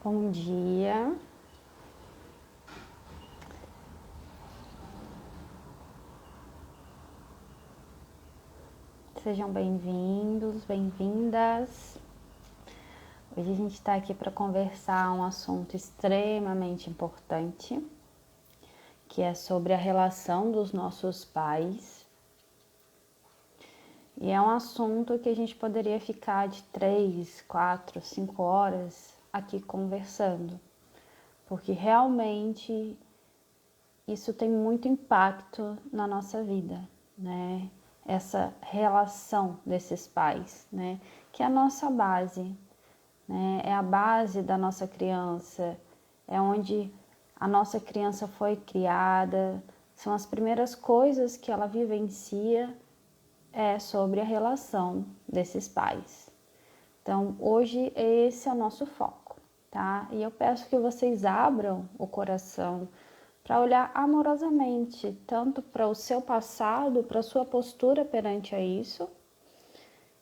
Bom dia. Sejam bem-vindos, bem-vindas. Hoje a gente está aqui para conversar um assunto extremamente importante, que é sobre a relação dos nossos pais. E é um assunto que a gente poderia ficar de 3, 4, 5 horas aqui conversando, porque realmente isso tem muito impacto na nossa vida, né? Essa relação desses pais, né? Que é a nossa base, né? É a base da nossa criança, é onde a nossa criança foi criada, são as primeiras coisas que ela vivencia sobre a relação desses pais. Então, hoje esse é o nosso foco, tá? E eu peço que vocês abram o coração para olhar amorosamente, tanto para o seu passado, para a sua postura perante a isso,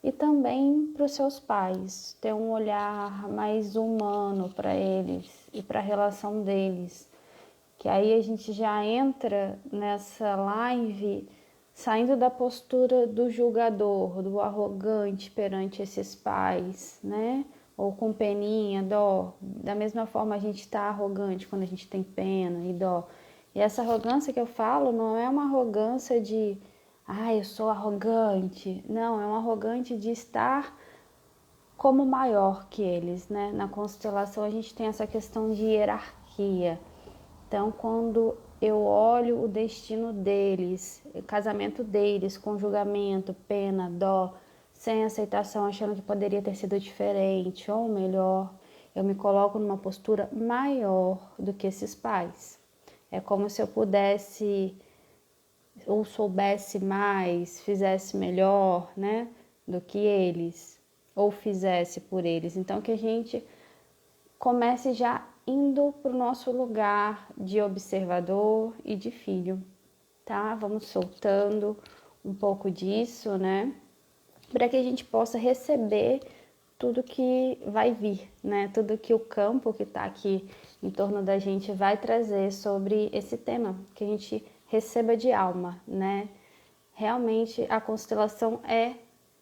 e também para os seus pais, ter um olhar mais humano para eles e para a relação deles. Que aí a gente já entra nessa live saindo da postura do julgador, do arrogante perante esses pais, né? Ou com peninha, dó. Da mesma forma a gente está arrogante quando a gente tem pena e dó. E essa arrogância que eu falo não é uma arrogância de eu sou arrogante. Não, é uma arrogante de estar como maior que eles, né? Na constelação a gente tem essa questão de hierarquia. Então, quando eu olho o destino deles, o casamento deles, com julgamento, pena, dó, sem aceitação, achando que poderia ter sido diferente ou melhor, eu me coloco numa postura maior do que esses pais. É como se eu pudesse ou soubesse mais, fizesse melhor, né, do que eles, ou fizesse por eles. Então, que a gente comece já indo para o nosso lugar de observador e de filho, tá? Vamos soltando um pouco disso, né? Para que a gente possa receber tudo que vai vir, né? Tudo que o campo que está aqui em torno da gente vai trazer sobre esse tema, que a gente receba de alma, né? Realmente a constelação é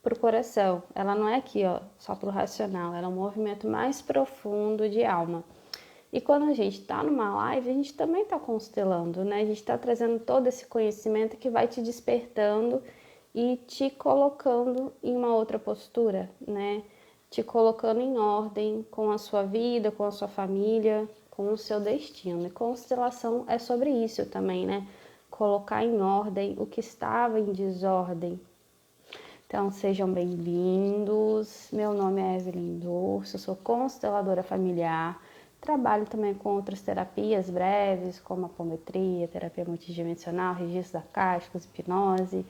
para o coração, ela não é aqui, ó, só para o racional, ela é um movimento mais profundo de alma. E quando a gente está numa live, a gente também está constelando, né? A gente está trazendo todo esse conhecimento que vai te despertando e te colocando em uma outra postura, né? Te colocando em ordem com a sua vida, com a sua família, com o seu destino. E constelação é sobre isso também, né? Colocar em ordem o que estava em desordem. Então, sejam bem-vindos. Meu nome é Evelyn Durso, sou consteladora familiar. Trabalho também com outras terapias breves, como apometria, terapia multidimensional, registros acásticos, hipnose,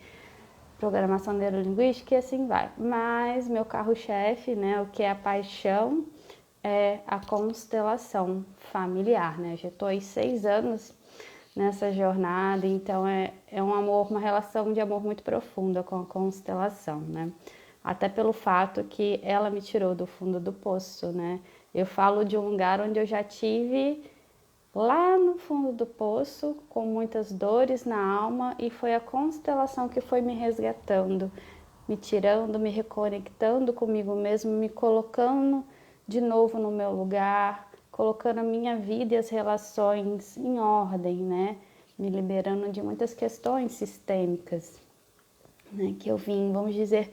programação neurolinguística e assim vai. Mas meu carro-chefe, né, o que é a paixão, é a constelação familiar, né? Já estou há 6 anos nessa jornada, então é um amor, uma relação de amor muito profunda com a constelação, né? Até pelo fato que ela me tirou do fundo do poço, né? Eu falo de um lugar onde eu já tive lá no fundo do poço, com muitas dores na alma, e foi a constelação que foi me resgatando, me tirando, me reconectando comigo mesmo, me colocando de novo no meu lugar, colocando a minha vida e as relações em ordem, né? Me liberando de muitas questões sistêmicas, né? Que eu vim, vamos dizer,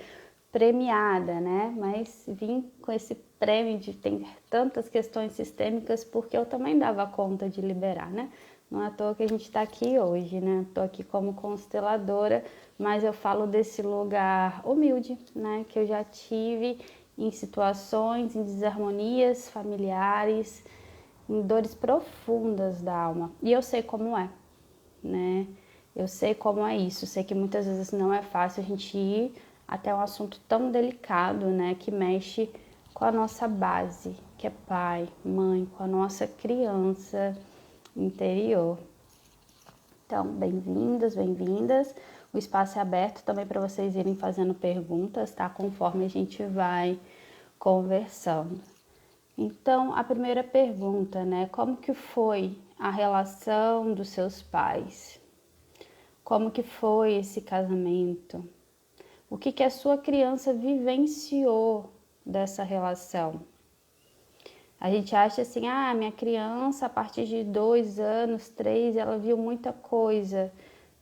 premiada, né? Mas vim com esse prêmio de ter tantas questões sistêmicas porque eu também dava conta de liberar, né? Não é à toa que a gente está aqui hoje, né? Estou aqui como consteladora, mas eu falo desse lugar humilde, né? Que eu já tive em situações, em desarmonias familiares, em dores profundas da alma. E eu sei como é, né? Eu sei como é isso, sei que muitas vezes não é fácil a gente ir até um assunto tão delicado, né? Que mexe com a nossa base, que é pai, mãe, com a nossa criança interior. Então, bem-vindas, bem-vindas. O espaço é aberto também para vocês irem fazendo perguntas, tá? Conforme a gente vai conversando. Então, a primeira pergunta, né? Como que foi a relação dos seus pais? Como que foi esse casamento? O que que a sua criança vivenciou dessa relação? A gente acha assim, minha criança, a partir de 2 anos, 3, ela viu muita coisa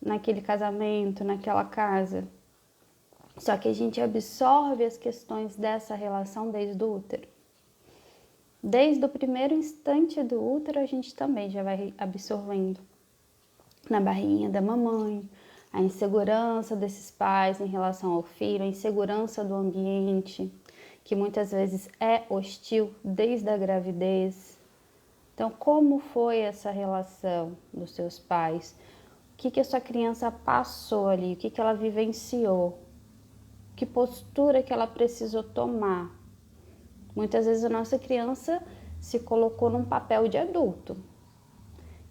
naquele casamento, naquela casa. Só que a gente absorve as questões dessa relação desde o útero. Desde o primeiro instante do útero, a gente também já vai absorvendo na barriguinha da mamãe, a insegurança desses pais em relação ao filho, a insegurança do ambiente, que muitas vezes é hostil desde a gravidez. Então, como foi essa relação dos seus pais? O que a sua criança passou ali? O que ela vivenciou? Que postura que ela precisou tomar? Muitas vezes a nossa criança se colocou num papel de adulto.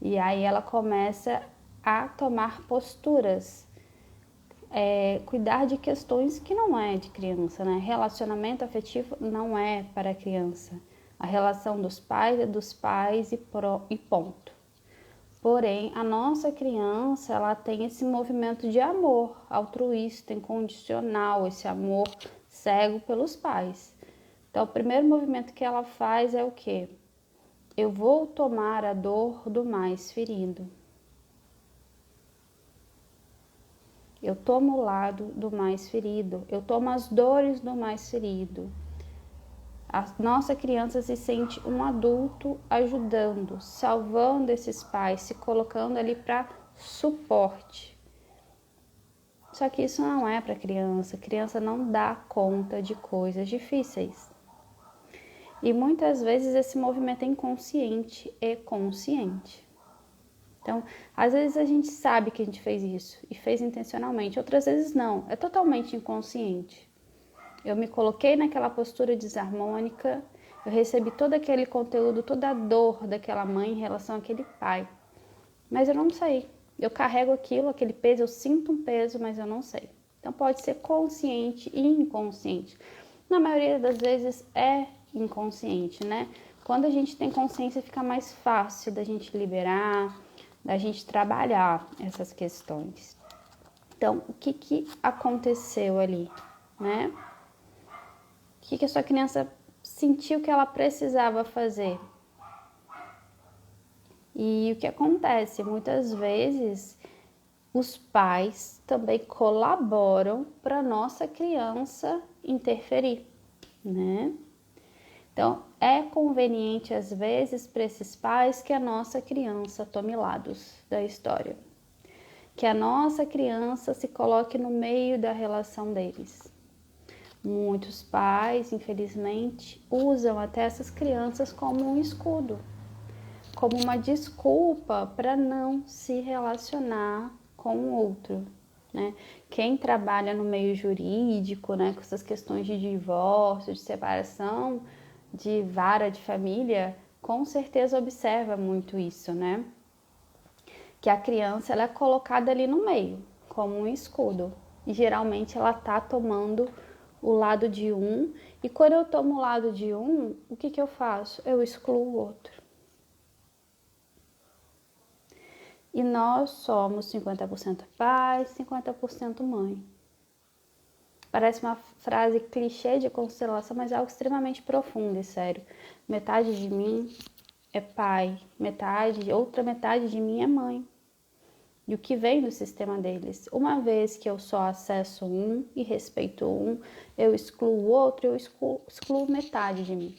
E aí ela começa a tomar posturas, cuidar de questões que não é de criança, né? Relacionamento afetivo não é para criança. A relação dos pais é dos pais e ponto. Porém, a nossa criança, ela tem esse movimento de amor altruísta, incondicional, esse amor cego pelos pais. Então, o primeiro movimento que ela faz é o quê? Eu vou tomar a dor do mais ferido. Eu tomo o lado do mais ferido. Eu tomo as dores do mais ferido. A nossa criança se sente um adulto ajudando, salvando esses pais, se colocando ali para suporte. Só que isso não é para criança. A criança não dá conta de coisas difíceis. E muitas vezes esse movimento é inconsciente e consciente. Então, às vezes a gente sabe que a gente fez isso e fez intencionalmente, outras vezes não, é totalmente inconsciente. Eu me coloquei naquela postura desarmônica, eu recebi todo aquele conteúdo, toda a dor daquela mãe em relação àquele pai. Mas eu não sei. Eu carrego aquilo, aquele peso, eu sinto um peso, mas eu não sei. Então pode ser consciente e inconsciente. Na maioria das vezes é inconsciente, né? Quando a gente tem consciência, fica mais fácil da gente liberar, da gente trabalhar essas questões. Então, o que aconteceu ali, né? O que a sua criança sentiu que ela precisava fazer? E o que acontece? Muitas vezes os pais também colaboram para nossa criança interferir, né? Então, é conveniente às vezes para esses pais que a nossa criança tome lados da história, que a nossa criança se coloque no meio da relação deles. Muitos pais, infelizmente, usam até essas crianças como um escudo, como uma desculpa para não se relacionar com o outro, né? Quem trabalha no meio jurídico, né, com essas questões de divórcio, de separação, de vara de família, com certeza observa muito isso, né? Que a criança ela é colocada ali no meio, como um escudo. E geralmente ela tá tomando o lado de um, e quando eu tomo o lado de um, o que eu faço? Eu excluo o outro. E nós somos 50% pai, 50% mãe. Parece uma frase clichê de constelação, mas é algo extremamente profundo e sério. Metade de mim é pai, outra metade de mim é mãe. E o que vem do sistema deles? Uma vez que eu só acesso um e respeito um, eu excluo o outro, eu excluo metade de mim.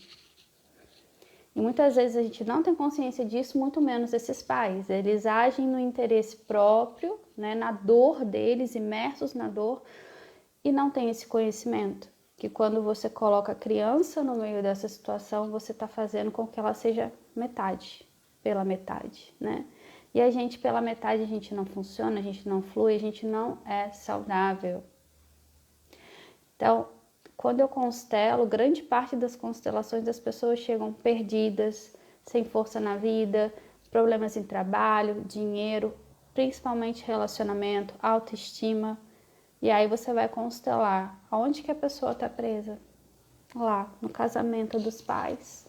E muitas vezes a gente não tem consciência disso, muito menos esses pais. Eles agem no interesse próprio, né, na dor deles, imersos na dor, e não tem esse conhecimento. Que quando você coloca a criança no meio dessa situação, você está fazendo com que ela seja metade, pela metade, né? E a gente, pela metade, a gente não funciona, a gente não flui, a gente não é saudável. Então, quando eu constelo, grande parte das constelações das pessoas chegam perdidas, sem força na vida, problemas em trabalho, dinheiro, principalmente relacionamento, autoestima. E aí você vai constelar aonde que a pessoa está presa? Lá, no casamento dos pais.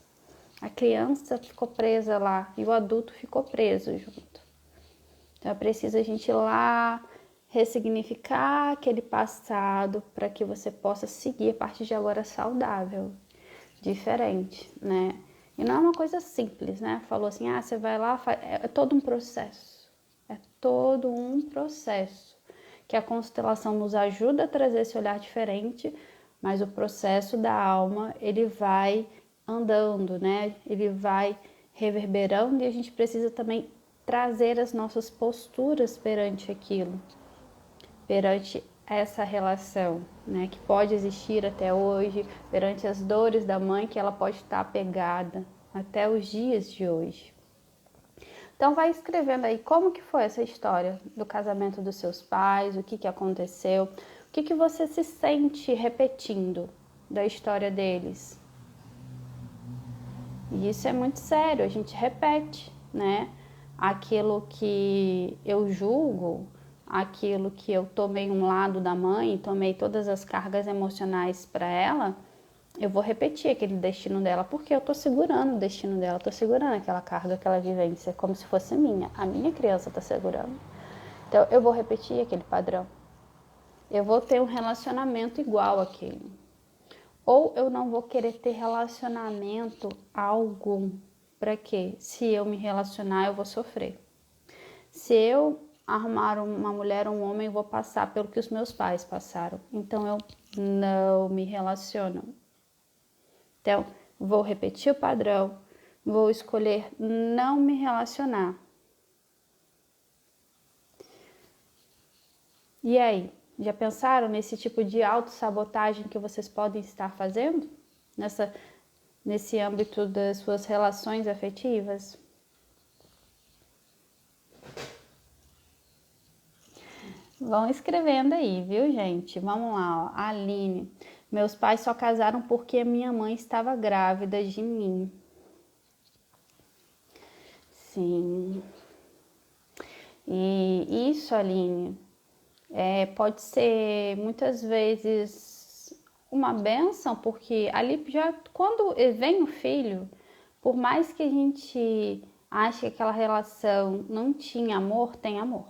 A criança ficou presa lá e o adulto ficou preso junto. Então é preciso a gente ir lá ressignificar aquele passado para que você possa seguir a partir de agora saudável, diferente, né? E não é uma coisa simples, né? Falou assim, você vai lá, é todo um processo. É todo um processo que a constelação nos ajuda a trazer esse olhar diferente, mas o processo da alma, ele vai andando, né? Ele vai reverberando e a gente precisa também trazer as nossas posturas perante aquilo, perante essa relação, né, que pode existir até hoje, perante as dores da mãe que ela pode estar apegada até os dias de hoje. Então vai escrevendo aí como que foi essa história do casamento dos seus pais, o que que aconteceu, o que que você se sente repetindo da história deles. E isso é muito sério, a gente repete, né? Aquilo que eu julgo, aquilo que eu tomei um lado da mãe, tomei todas as cargas emocionais para ela, eu vou repetir aquele destino dela, porque eu tô segurando o destino dela, tô segurando aquela carga, aquela vivência, como se fosse minha. A minha criança tá segurando. Então, eu vou repetir aquele padrão. Eu vou ter um relacionamento igual àquele. Ou eu não vou querer ter relacionamento algum. Para quê? Se eu me relacionar, eu vou sofrer. Se eu arrumar uma mulher ou um homem, eu vou passar pelo que os meus pais passaram. Então, eu não me relaciono. Então, vou repetir o padrão, vou escolher não me relacionar. E aí, já pensaram nesse tipo de autossabotagem que vocês podem estar fazendo? Nesse âmbito das suas relações afetivas? Vão escrevendo aí, viu, gente? Vamos lá, ó. Aline. Meus pais só casaram porque a minha mãe estava grávida de mim. Sim. E isso, Aline, pode ser muitas vezes uma bênção, porque ali já quando vem o filho, por mais que a gente ache que aquela relação não tinha amor, tem amor,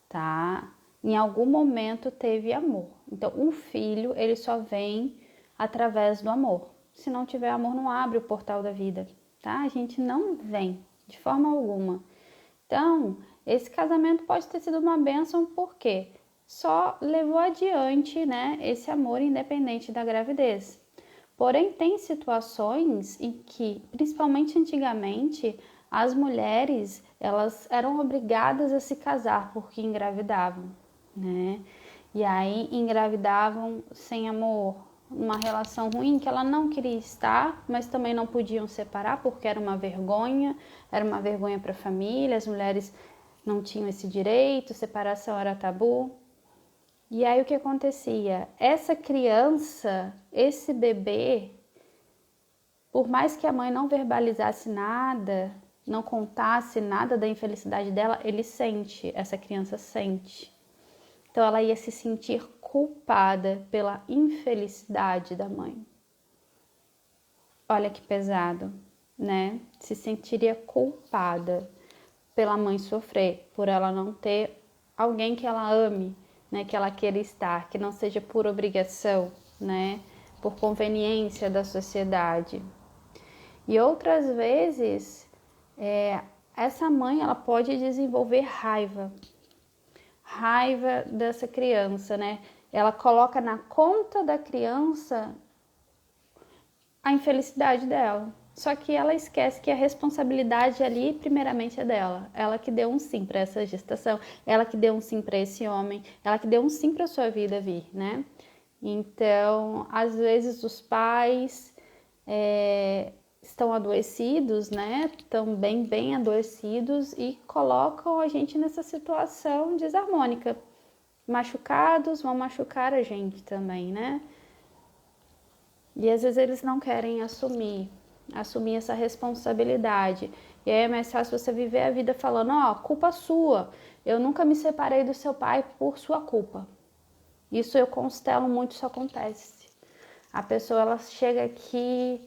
tá? Em algum momento teve amor. Então, um filho, ele só vem através do amor. Se não tiver amor, não abre o portal da vida, tá? A gente não vem de forma alguma. Então, esse casamento pode ter sido uma bênção porque só levou adiante, né, esse amor independente da gravidez. Porém, tem situações em que, principalmente antigamente, as mulheres, elas eram obrigadas a se casar porque engravidavam, né? E aí engravidavam sem amor, uma relação ruim que ela não queria estar, mas também não podiam separar porque era uma vergonha para a família, as mulheres não tinham esse direito, separação era tabu. E aí o que acontecia? Essa criança, esse bebê, por mais que a mãe não verbalizasse nada, não contasse nada da infelicidade dela, ele sente, essa criança sente. Então ela ia se sentir culpada pela infelicidade da mãe. Olha que pesado, né? Se sentiria culpada pela mãe sofrer, por ela não ter alguém que ela ame, né? Que ela queira estar, que não seja por obrigação, né? Por conveniência da sociedade. E outras vezes, essa mãe ela pode desenvolver raiva dessa criança, né? Ela coloca na conta da criança a infelicidade dela. Só que ela esquece que a responsabilidade ali, primeiramente, é dela. Ela que deu um sim para essa gestação, ela que deu um sim para esse homem, ela que deu um sim para sua vida vir, né? Então, às vezes os pais estão adoecidos, né? Estão bem adoecidos e colocam a gente nessa situação desarmônica. Machucados vão machucar a gente também, né? E às vezes eles não querem assumir essa responsabilidade. E aí é mais fácil você viver a vida falando, culpa sua, eu nunca me separei do seu pai por sua culpa. Isso eu constelo muito, isso acontece. A pessoa, ela chega aqui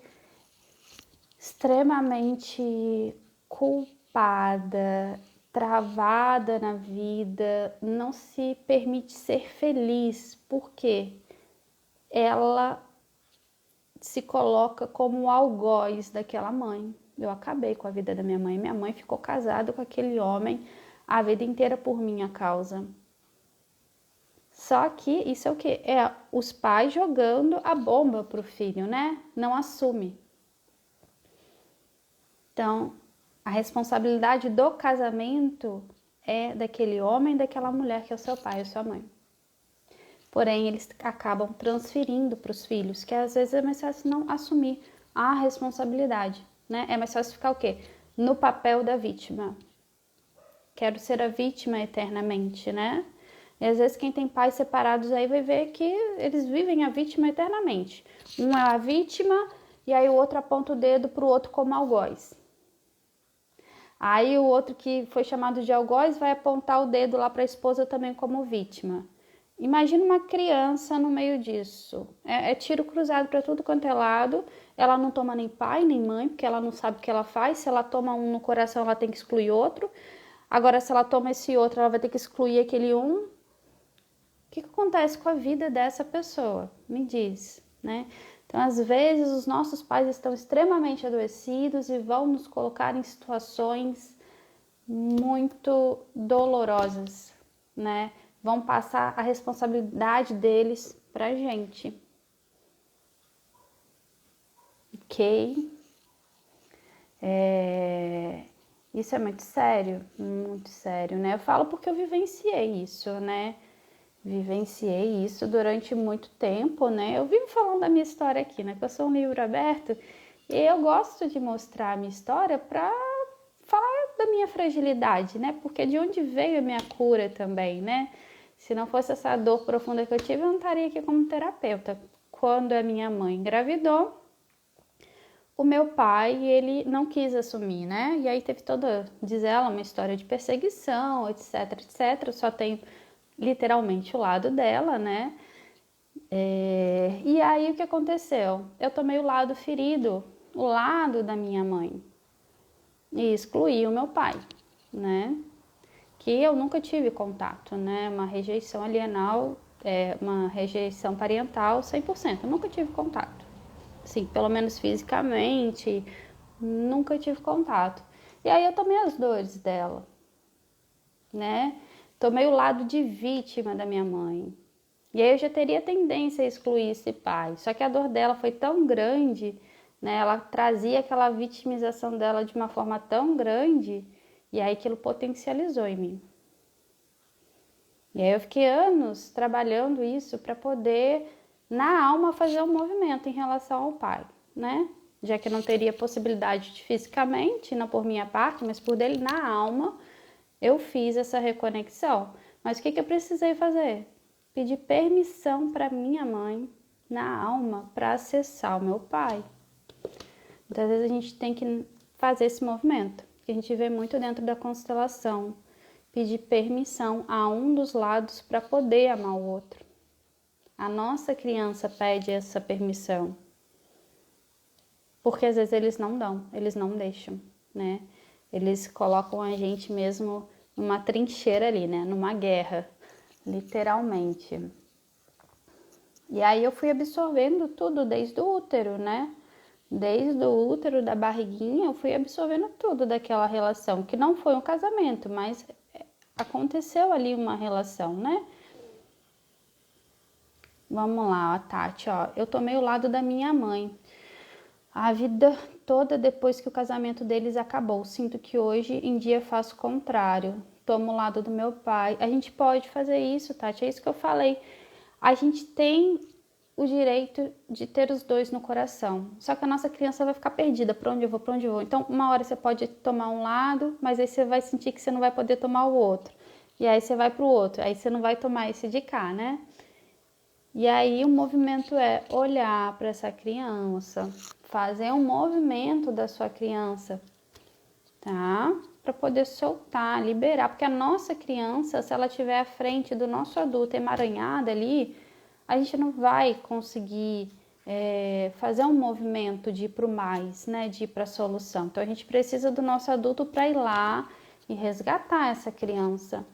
extremamente culpada, travada na vida, não se permite ser feliz, porque ela se coloca como o algoz daquela mãe. Eu acabei com a vida da minha mãe ficou casada com aquele homem a vida inteira por minha causa. Só que isso é o quê? É os pais jogando a bomba pro filho, né? Não assume. Então, a responsabilidade do casamento é daquele homem, daquela mulher que é o seu pai ou sua mãe. Porém, eles acabam transferindo para os filhos, que às vezes é mais fácil não assumir a responsabilidade, né? É mais fácil ficar o quê? No papel da vítima. Quero ser a vítima eternamente, né? E às vezes quem tem pais separados aí vai ver que eles vivem a vítima eternamente. Um é a vítima e aí o outro aponta o dedo para o outro como algoz. Aí o outro que foi chamado de algoz vai apontar o dedo lá para a esposa também como vítima. Imagina uma criança no meio disso. É tiro cruzado para tudo quanto é lado. Ela não toma nem pai nem mãe, porque ela não sabe o que ela faz. Se ela toma um no coração, ela tem que excluir outro. Agora, se ela toma esse outro, ela vai ter que excluir aquele um. O que acontece com a vida dessa pessoa? Me diz, né? Então, às vezes, os nossos pais estão extremamente adoecidos e vão nos colocar em situações muito dolorosas, né? Vão passar a responsabilidade deles pra gente. Ok? Isso é muito sério, né? Eu falo porque eu vivenciei isso, né? Vivenciei isso durante muito tempo, né? Eu vivo falando da minha história aqui, né? Que eu sou um livro aberto e eu gosto de mostrar a minha história para falar da minha fragilidade, né? Porque de onde veio a minha cura também, né? Se não fosse essa dor profunda que eu tive, eu não estaria aqui como terapeuta. Quando a minha mãe engravidou, o meu pai, ele não quis assumir, né? E aí teve toda, diz ela, uma história de perseguição, etc, etc. Só tem literalmente o lado dela, né? E aí o que aconteceu? Eu tomei o lado ferido, o lado da minha mãe, e excluí o meu pai, né? Que eu nunca tive contato, né? Uma rejeição alienal, uma rejeição parental 100%, eu nunca tive contato. Sim, pelo menos fisicamente, nunca tive contato. E aí eu tomei as dores dela, né? Tomei o lado de vítima da minha mãe. E aí eu já teria tendência a excluir esse pai. Só que a dor dela foi tão grande, né? Ela trazia aquela vitimização dela de uma forma tão grande, e aí aquilo potencializou em mim. E aí eu fiquei anos trabalhando isso para poder, na alma, fazer um movimento em relação ao pai, né? Já que eu não teria possibilidade de fisicamente, não por minha parte, mas por dele, na alma, eu fiz essa reconexão. Mas o que eu precisei fazer? Pedir permissão para minha mãe, na alma, para acessar o meu pai. Muitas vezes a gente tem que fazer esse movimento, que a gente vê muito dentro da constelação. Pedir permissão a um dos lados para poder amar o outro. A nossa criança pede essa permissão. Porque às vezes eles não dão, eles não deixam, né? Eles colocam a gente mesmo numa trincheira ali, né? Numa guerra, literalmente. E aí eu fui absorvendo tudo desde o útero, né? Desde o útero, da barriguinha, eu fui absorvendo tudo daquela relação, que não foi um casamento, mas aconteceu ali uma relação, né? Vamos lá, ó, Tati, ó. Eu tomei o lado da minha mãe. A vida toda depois que o casamento deles acabou. Sinto que hoje em dia faço o contrário. Tomo o lado do meu pai. A gente pode fazer isso, Tati. É isso que eu falei. A gente tem o direito de ter os dois no coração. Só que a nossa criança vai ficar perdida. Para onde eu vou? Para onde eu vou? Então, uma hora você pode tomar um lado, mas aí você vai sentir que você não vai poder tomar o outro. E aí você vai para o outro. Aí você não vai tomar esse de cá, né? E aí o movimento é olhar para essa criança, fazer um movimento da sua criança, tá? Para poder soltar, liberar, porque a nossa criança, se ela estiver à frente do nosso adulto emaranhada ali, a gente não vai conseguir fazer um movimento de ir para o mais, né? De ir para a solução. Então a gente precisa do nosso adulto para ir lá e resgatar essa criança.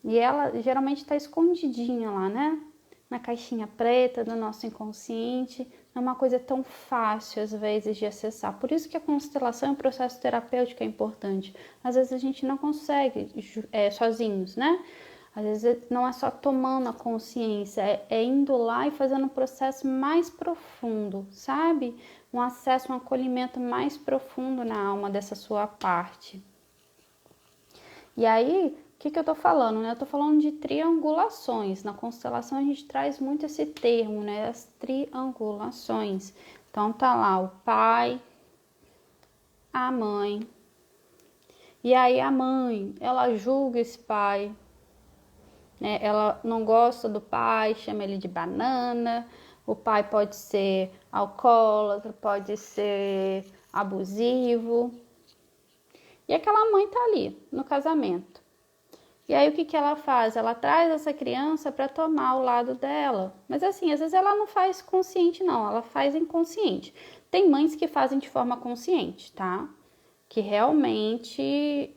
E ela geralmente está escondidinha lá, né? Na caixinha preta do nosso inconsciente. Não é uma coisa tão fácil, às vezes, de acessar. Por isso que a constelação e o processo terapêutico é importante. Às vezes a gente não consegue sozinhos, né? Às vezes não é só tomando a consciência, é indo lá e fazendo um processo mais profundo, sabe? Um acesso, um acolhimento mais profundo na alma dessa sua parte. E aí, o que eu tô falando, né? Eu tô falando de triangulações. Na constelação a gente traz muito esse termo, né? As triangulações. Então tá lá o pai, a mãe. E aí a mãe, ela julga esse pai, né? Ela não gosta do pai, chama ele de banana. O pai pode ser alcoólatra, pode ser abusivo. E aquela mãe tá ali no casamento. E aí o que ela faz? Ela traz essa criança para tomar o lado dela. Mas assim, às vezes ela não faz consciente não, ela faz inconsciente. Tem mães que fazem de forma consciente, tá? Que realmente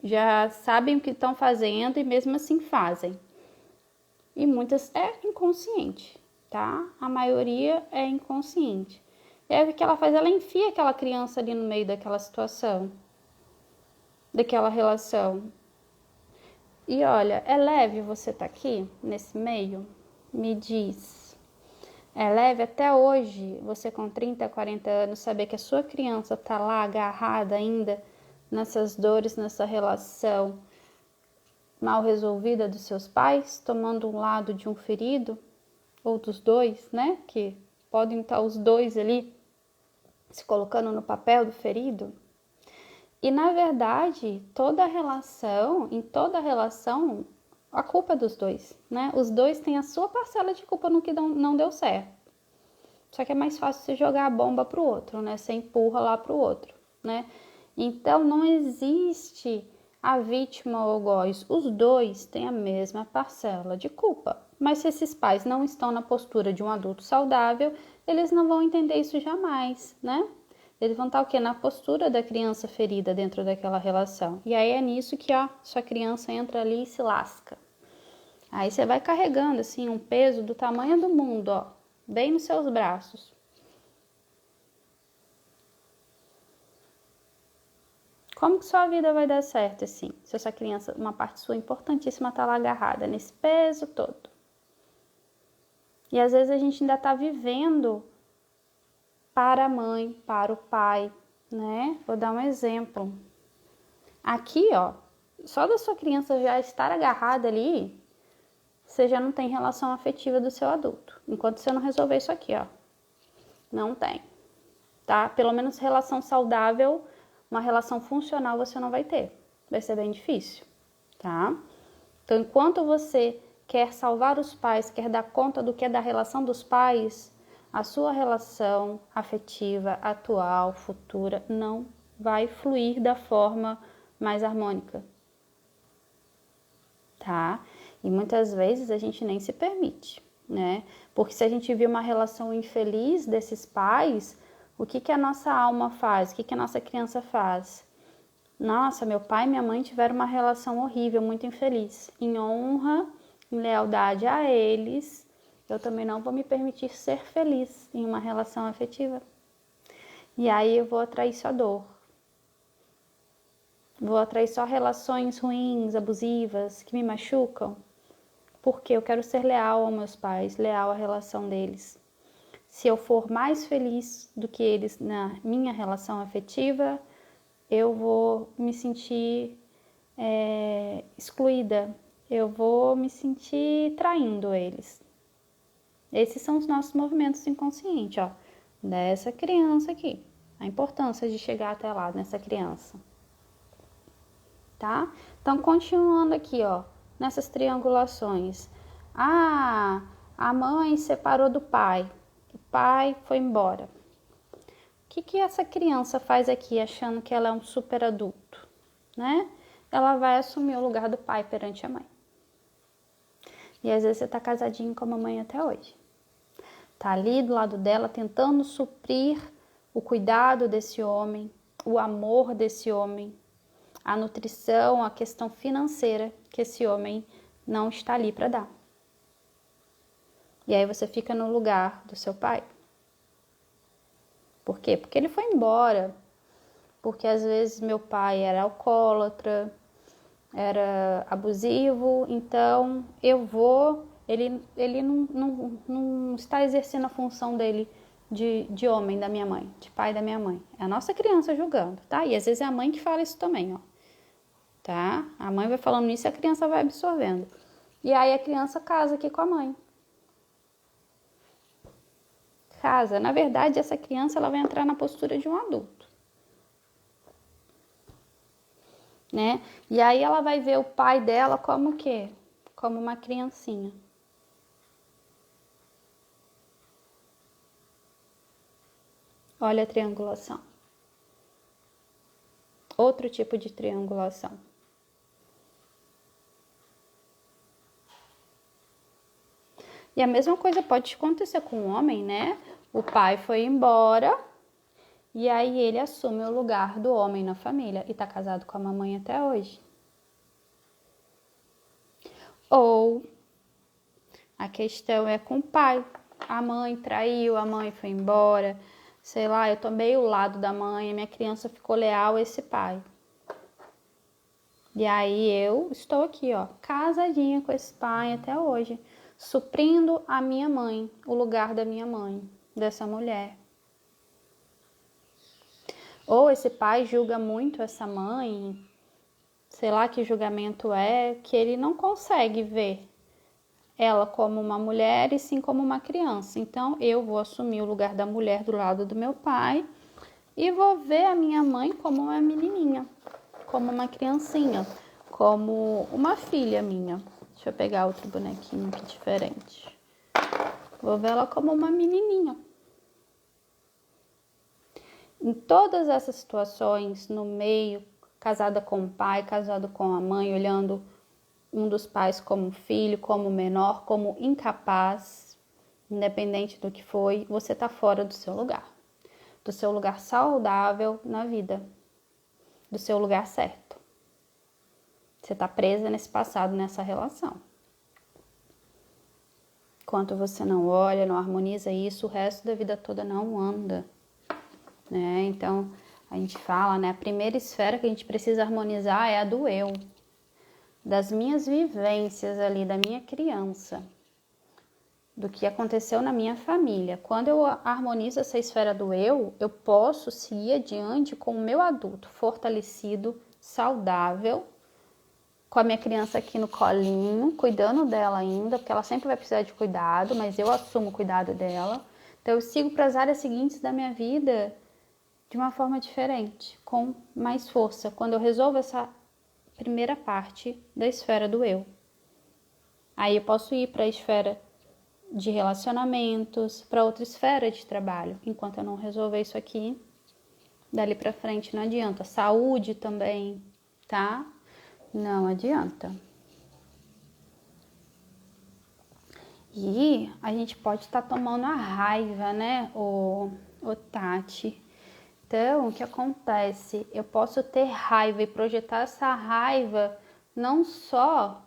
já sabem o que estão fazendo e mesmo assim fazem. E muitas é inconsciente, tá? A maioria é inconsciente. E aí o que ela faz? Ela enfia aquela criança ali no meio daquela situação, daquela relação. E olha, é leve você estar aqui nesse meio? Me diz. É leve até hoje, você com 30, 40 anos, saber que a sua criança está lá agarrada ainda nessas dores, nessa relação mal resolvida dos seus pais, tomando um lado de um ferido, ou dos dois, né? Que podem estar os dois ali se colocando no papel do ferido. E na verdade, em toda relação, a culpa é dos dois, né? Os dois têm a sua parcela de culpa no que não deu certo. Só que é mais fácil você jogar a bomba pro outro, né? Você empurra lá pro outro, né? Então não existe a vítima ou o algoz. Os dois têm a mesma parcela de culpa. Mas se esses pais não estão na postura de um adulto saudável, eles não vão entender isso jamais, né? Eles vão estar o quê? Na postura da criança ferida dentro daquela relação. E aí é nisso que a sua criança entra ali e se lasca. Aí você vai carregando assim um peso do tamanho do mundo, ó, bem nos seus braços. Como que sua vida vai dar certo assim? Se essa criança, uma parte sua importantíssima, tá lá agarrada nesse peso todo. E às vezes a gente ainda tá vivendo para a mãe, para o pai, né? Vou dar um exemplo. Aqui, ó, só da sua criança já estar agarrada ali, você já não tem relação afetiva do seu adulto. Enquanto você não resolver isso aqui, ó. Não tem, tá? Pelo menos relação saudável, uma relação funcional você não vai ter. Vai ser bem difícil, tá? Então, enquanto você quer salvar os pais, quer dar conta do que é da relação dos pais, a sua relação afetiva, atual, futura, não vai fluir da forma mais harmônica, tá? E muitas vezes a gente nem se permite, né? Porque se a gente viu uma relação infeliz desses pais, o que a nossa alma faz? O que a nossa criança faz? Nossa, meu pai e minha mãe tiveram uma relação horrível, muito infeliz. Em honra, em lealdade a eles, eu também não vou me permitir ser feliz em uma relação afetiva. E aí eu vou atrair só dor. Vou atrair só relações ruins, abusivas, que me machucam. Porque eu quero ser leal aos meus pais, leal à relação deles. Se eu for mais feliz do que eles na minha relação afetiva, eu vou me sentir excluída. Eu vou me sentir traindo eles. Esses são os nossos movimentos inconscientes, ó, dessa criança aqui. A importância de chegar até lá nessa criança. Tá? Então, continuando aqui, ó, nessas triangulações. Ah, a mãe separou do pai. O pai foi embora. O que essa criança faz aqui achando que ela é um super adulto, né? Ela vai assumir o lugar do pai perante a mãe. E às vezes você tá casadinho com a mamãe até hoje. Tá ali do lado dela tentando suprir o cuidado desse homem, o amor desse homem, a nutrição, a questão financeira que esse homem não está ali para dar. E aí você fica no lugar do seu pai. Por quê? Porque ele foi embora. Porque às vezes meu pai era alcoólatra, era abusivo, então ele não está exercendo a função dele de homem da minha mãe, de pai da minha mãe. É a nossa criança julgando, tá? E às vezes é a mãe que fala isso também, ó. Tá? A mãe vai falando isso e a criança vai absorvendo. E aí a criança casa aqui com a mãe. Casa. Na verdade, essa criança ela vai entrar na postura de um adulto. Né? E aí ela vai ver o pai dela como o quê? Como uma criancinha. Olha a triangulação. Outro tipo de triangulação. E a mesma coisa pode acontecer com o homem, né? O pai foi embora e aí ele assume o lugar do homem na família e tá casado com a mamãe até hoje. Ou a questão é com o pai. A mãe traiu, a mãe foi embora. Sei lá, eu tomei o lado da mãe, a minha criança ficou leal a esse pai. E aí eu estou aqui, ó, casadinha com esse pai até hoje, suprindo a minha mãe, o lugar da minha mãe, dessa mulher. Ou esse pai julga muito essa mãe, sei lá que julgamento é, que ele não consegue ver ela como uma mulher e sim como uma criança. Então eu vou assumir o lugar da mulher do lado do meu pai e vou ver a minha mãe como uma menininha, como uma criancinha, como uma filha minha. Deixa eu pegar outro bonequinho aqui diferente. Vou ver ela como uma menininha. Em todas essas situações, no meio, casada com o pai, casado com a mãe, olhando um dos pais como filho, como menor, como incapaz, independente do que foi, você está fora do seu lugar saudável na vida, do seu lugar certo. Você está presa nesse passado, nessa relação. Enquanto você não olha, não harmoniza isso, o resto da vida toda não anda. Né? Então, a gente fala, né? A primeira esfera que a gente precisa harmonizar é a do eu. Das minhas vivências ali, da minha criança. Do que aconteceu na minha família. Quando eu harmonizo essa esfera do eu posso seguir adiante com o meu adulto fortalecido, saudável, com a minha criança aqui no colinho, cuidando dela ainda, porque ela sempre vai precisar de cuidado, mas eu assumo o cuidado dela. Então eu sigo para as áreas seguintes da minha vida de uma forma diferente, com mais força, quando eu resolvo essa primeira parte da esfera do eu. Aí eu posso ir para a esfera de relacionamentos, para outra esfera de trabalho. Enquanto eu não resolver isso aqui, dali para frente não adianta. Saúde também, tá? Não adianta. E a gente pode estar tomando a raiva, né, o Tati? Então, o que acontece? Eu posso ter raiva e projetar essa raiva não só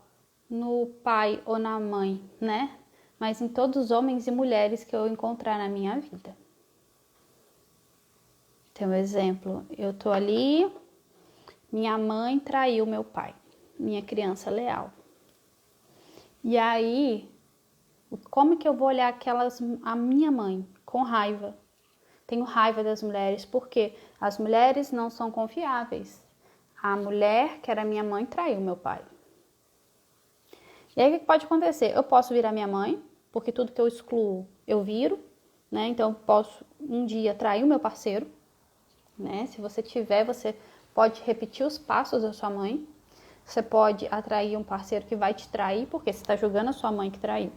no pai ou na mãe, né? Mas em todos os homens e mulheres que eu encontrar na minha vida. Então, exemplo, eu tô ali, minha mãe traiu meu pai, minha criança leal. E aí, como que eu vou olhar a minha mãe com raiva? Tenho raiva das mulheres, porque as mulheres não são confiáveis. A mulher, que era minha mãe, traiu meu pai. E aí o que pode acontecer? Eu posso virar minha mãe, porque tudo que eu excluo, eu viro, né? Então eu posso um dia trair o meu parceiro, né? Se você tiver, você pode repetir os passos da sua mãe. Você pode atrair um parceiro que vai te trair, porque você está julgando a sua mãe que traiu.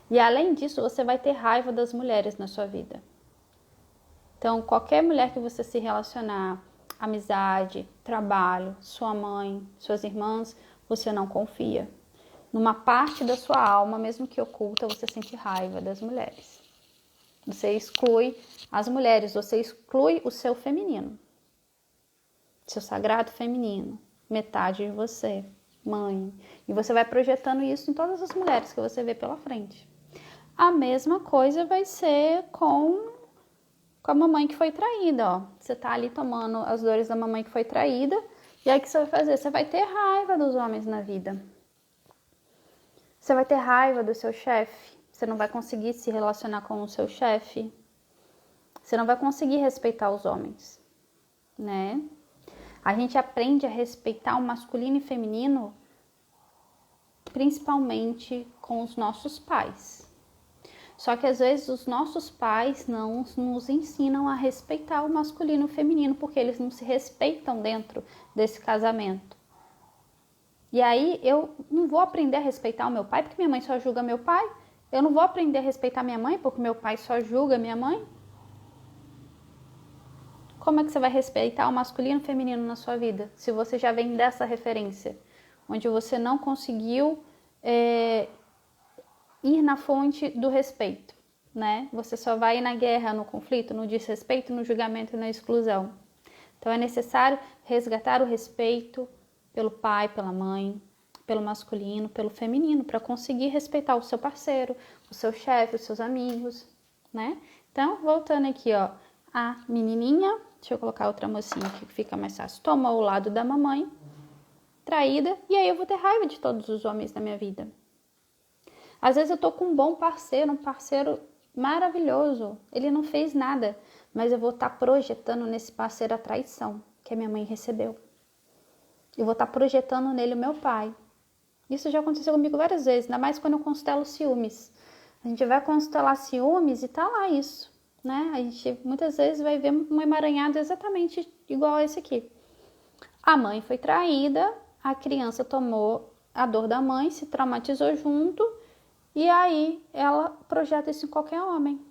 E além disso, você vai ter raiva das mulheres na sua vida. Então, qualquer mulher que você se relacionar, amizade, trabalho, sua mãe, suas irmãs, você não confia. numa parte da sua alma, mesmo que oculta, você sente raiva das mulheres. Você exclui as mulheres, você exclui o seu feminino, seu sagrado feminino, metade de você, mãe. E você vai projetando isso em todas as mulheres que você vê pela frente. A mesma coisa vai ser com a mamãe que foi traída, ó. Você tá ali tomando as dores da mamãe que foi traída, e aí o que você vai fazer? Você vai ter raiva dos homens na vida. Você vai ter raiva do seu chefe. Você não vai conseguir se relacionar com o seu chefe. Você não vai conseguir respeitar os homens, né? A gente aprende a respeitar o masculino e feminino principalmente com os nossos pais. Só que às vezes os nossos pais não nos ensinam a respeitar o masculino e o feminino, porque eles não se respeitam dentro desse casamento. E aí eu não vou aprender a respeitar o meu pai porque minha mãe só julga meu pai. Eu não vou aprender a respeitar minha mãe porque meu pai só julga minha mãe. Como é que você vai respeitar o masculino e o feminino na sua vida? Se você já vem dessa referência, onde você não conseguiu ir na fonte do respeito, né? Você só vai na guerra, no conflito, no desrespeito, no julgamento e na exclusão. Então é necessário resgatar o respeito pelo pai, pela mãe, pelo masculino, pelo feminino, para conseguir respeitar o seu parceiro, o seu chefe, os seus amigos, né? Então, voltando aqui, ó, a menininha, deixa eu colocar outra mocinha aqui que fica mais fácil, toma o lado da mamãe, traída, e aí eu vou ter raiva de todos os homens da minha vida. Às vezes eu tô com um bom parceiro, um parceiro maravilhoso, ele não fez nada, mas eu vou estar projetando nesse parceiro a traição que a minha mãe recebeu. Eu vou estar projetando nele o meu pai. Isso já aconteceu comigo várias vezes, ainda mais quando eu constelo ciúmes. A gente vai constelar ciúmes e tá lá isso, né? A gente muitas vezes vai ver um emaranhado exatamente igual a esse aqui. A mãe foi traída, a criança tomou a dor da mãe, se traumatizou junto, e aí ela projeta isso em qualquer homem.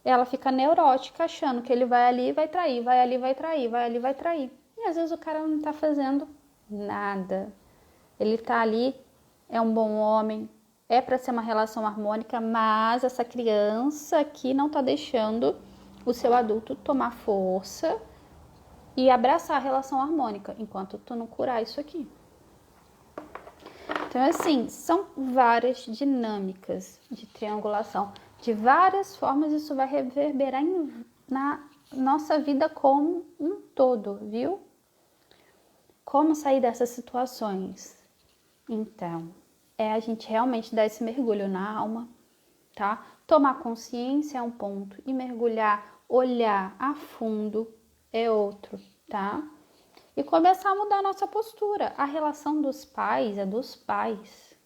Ela fica neurótica, achando que ele vai ali e vai trair, vai ali e vai trair, vai ali e vai trair. E às vezes o cara não tá fazendo nada. Ele tá ali, é um bom homem, é para ser uma relação harmônica, mas essa criança aqui não tá deixando o seu adulto tomar força e abraçar a relação harmônica, enquanto tu não curar isso aqui. Então, assim, são várias dinâmicas de triangulação. De várias formas, isso vai reverberar na nossa vida como um todo, viu? Como sair dessas situações? Então, é a gente realmente dar esse mergulho na alma, tá? Tomar consciência é um ponto e mergulhar, olhar a fundo é outro, tá? E começar a mudar a nossa postura. A relação dos pais é dos pais,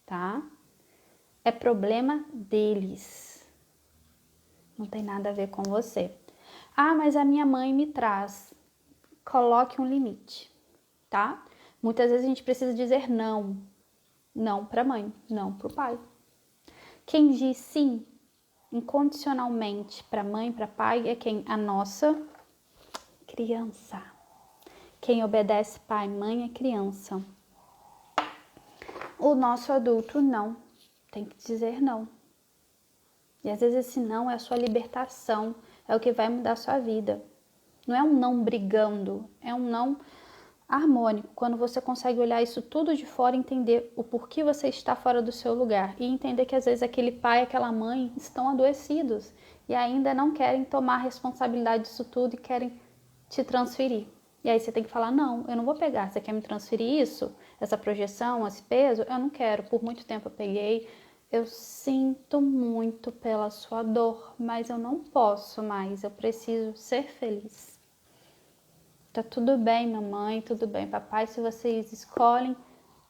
tá? É problema deles. Não tem nada a ver com você. Ah, mas a minha mãe me traz. Coloque um limite, tá? Muitas vezes a gente precisa dizer não. Não para a mãe, não para o pai. Quem diz sim incondicionalmente para mãe, para pai é quem? A nossa criança. Quem obedece pai, mãe é criança. O nosso adulto não. Tem que dizer não. E às vezes esse não é a sua libertação, é o que vai mudar a sua vida. Não é um não brigando, é um não harmônico. Quando você consegue olhar isso tudo de fora, entender o porquê você está fora do seu lugar. E entender que às vezes aquele pai, aquela mãe estão adoecidos e ainda não querem tomar responsabilidade disso tudo e querem te transferir. E aí você tem que falar, não, eu não vou pegar. Você quer me transferir isso? Essa projeção, esse peso? Eu não quero. Por muito tempo eu peguei. Eu sinto muito pela sua dor, mas eu não posso mais. Eu preciso ser feliz. Tá tudo bem, mamãe, tudo bem, papai, se vocês escolhem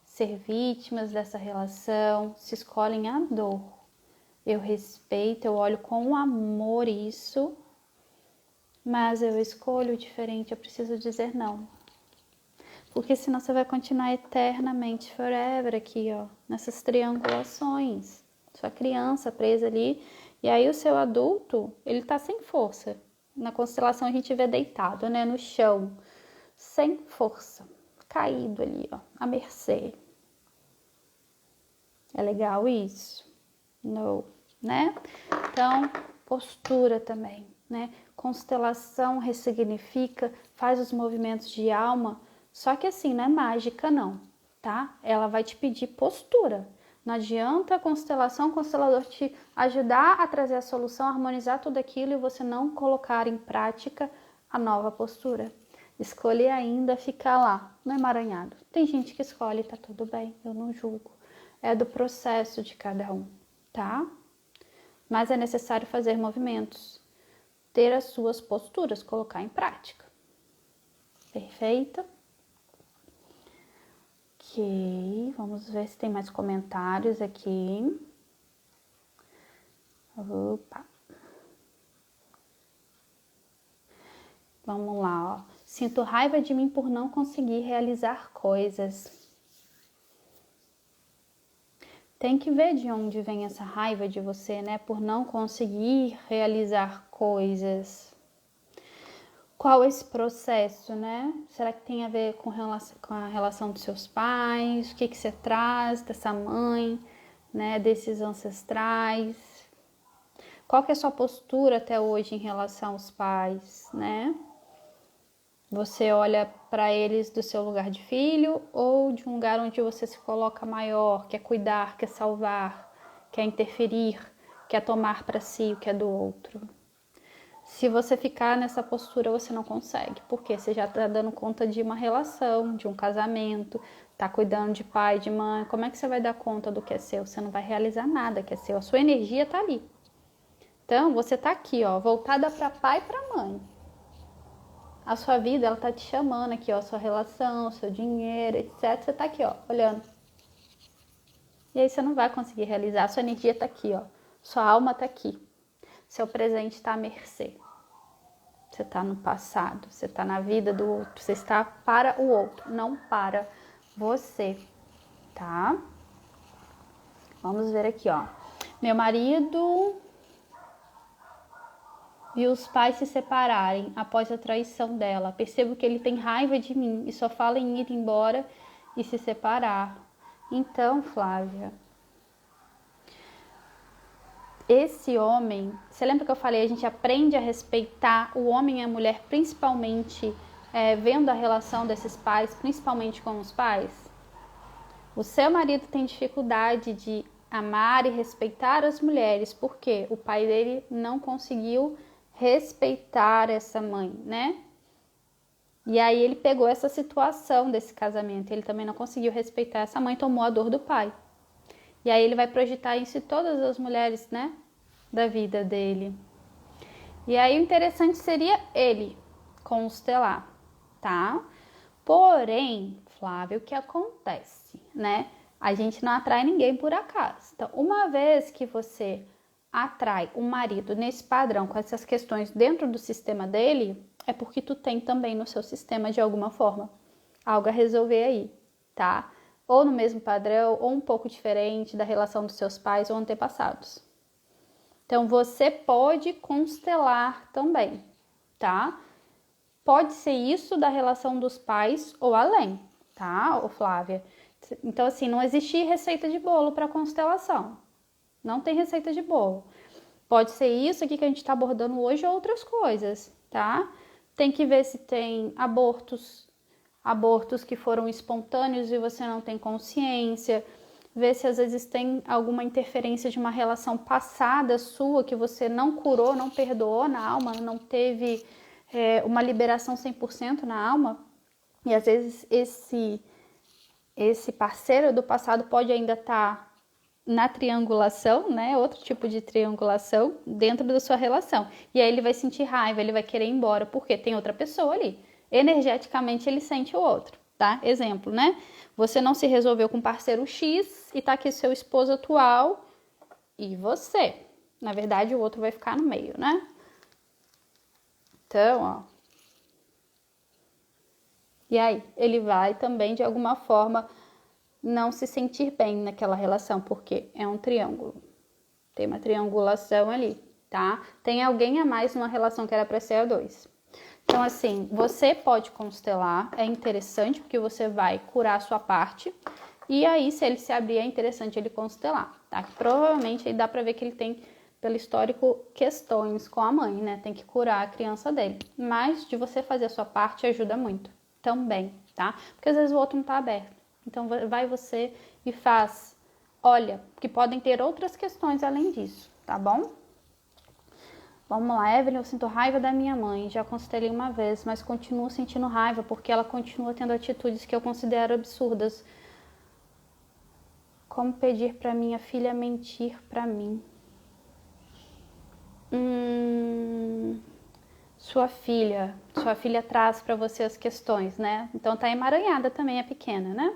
ser vítimas dessa relação, se escolhem a dor. Eu respeito, eu olho com amor isso, mas eu escolho diferente, eu preciso dizer não. Porque senão você vai continuar eternamente, forever aqui, ó, nessas triangulações. Sua criança presa ali, e aí o seu adulto, ele tá sem força. Na constelação a gente vê deitado, né, no chão, sem força, caído ali, ó, à mercê. É legal isso? Não, né? Então, postura também, né? Constelação ressignifica, faz os movimentos de alma, só que assim, não é mágica não, tá? Ela vai te pedir postura. Não adianta a constelação, o constelador te ajudar a trazer a solução, harmonizar tudo aquilo e você não colocar em prática a nova postura. Escolher ainda ficar lá, no emaranhado. Tem gente que escolhe, tá tudo bem, eu não julgo. É do processo de cada um, tá? Mas é necessário fazer movimentos, ter as suas posturas, colocar em prática. Perfeito? Ok, vamos ver se tem mais comentários aqui. Opa. Vamos lá, ó. Sinto raiva de mim por não conseguir realizar coisas. Tem que ver de onde vem essa raiva de você, né? Por não conseguir realizar coisas. Qual esse processo, né? Será que tem a ver com a relação dos seus pais? O que você traz dessa mãe, né? Desses ancestrais? Qual que é a sua postura até hoje em relação aos pais, né? Você olha para eles do seu lugar de filho ou de um lugar onde você se coloca maior, quer cuidar, quer salvar, quer interferir, quer tomar para si o que é do outro? Se você ficar nessa postura, você não consegue, porque você já está dando conta de uma relação, de um casamento, está cuidando de pai, de mãe. Como é que você vai dar conta do que é seu? Você não vai realizar nada que é seu. A sua energia está ali. Então, você está aqui, ó, voltada para pai e para mãe. A sua vida, ela tá te chamando aqui, ó, a sua relação, seu dinheiro, etc. Você tá aqui, ó, olhando. E aí você não vai conseguir realizar. A sua energia tá aqui, ó. Sua alma tá aqui. Seu presente tá à mercê. Você tá no passado, você tá na vida do outro, você está para o outro, não para você, tá? Vamos ver aqui, ó. Meu marido e os pais se separarem após a traição dela. Percebo que ele tem raiva de mim e só fala em ir embora e se separar. Então, Flávia, esse homem, você lembra que eu falei, a gente aprende a respeitar o homem e a mulher, principalmente vendo a relação desses pais, principalmente com os pais? O seu marido tem dificuldade de amar e respeitar as mulheres, porque o pai dele não conseguiu respeitar essa mãe, né? E aí ele pegou essa situação desse casamento, ele também não conseguiu respeitar essa mãe, tomou a dor do pai. E aí ele vai projetar isso em todas as mulheres, né, da vida dele. E aí o interessante seria ele constelar, tá? Porém, Flávia, o que acontece, né? A gente não atrai ninguém por acaso. Então, uma vez que você atrai um marido nesse padrão, com essas questões dentro do sistema dele, é porque tu tem também no seu sistema de alguma forma algo a resolver aí, tá? Ou no mesmo padrão, ou um pouco diferente da relação dos seus pais ou antepassados. Então, você pode constelar também, tá? Pode ser isso da relação dos pais ou além, tá, Flávia? Então, assim, não existe receita de bolo para constelação. Não tem receita de bolo. Pode ser isso aqui que a gente está abordando hoje ou outras coisas, tá? Tem que ver se tem abortos que foram espontâneos e você não tem consciência. Ver se às vezes tem alguma interferência de uma relação passada sua que você não curou, não perdoou na alma, não teve uma liberação 100% na alma. E às vezes esse parceiro do passado pode ainda estar na triangulação, né? Outro tipo de triangulação dentro da sua relação. E aí ele vai sentir raiva, ele vai querer ir embora, porque tem outra pessoa ali. Energeticamente ele sente o outro, tá? Exemplo, né? Você não se resolveu com parceiro X e tá aqui seu esposo atual e você. Na verdade, o outro vai ficar no meio, né? Então, ó. E aí, ele vai também, de alguma forma, não se sentir bem naquela relação, porque é um triângulo. Tem uma triangulação ali, tá? Tem alguém a mais numa relação que era para ser a dois. Então, assim, você pode constelar, é interessante, porque você vai curar a sua parte E aí, se ele se abrir, é interessante ele constelar, tá? Provavelmente aí dá pra ver que ele tem, pelo histórico, questões com a mãe, né? Tem que curar a criança dele. Mas de você fazer a sua parte ajuda muito também, tá? Porque às vezes o outro não tá aberto. Então vai você e faz. Olha, que podem ter outras questões além disso, tá bom? Vamos lá, Evelyn, eu sinto raiva da minha mãe. Já constelei uma vez, mas continuo sentindo raiva porque ela continua tendo atitudes que eu considero absurdas. Como pedir para minha filha mentir para mim? Sua filha traz para você as questões, né? Então tá emaranhada também, é pequena, né?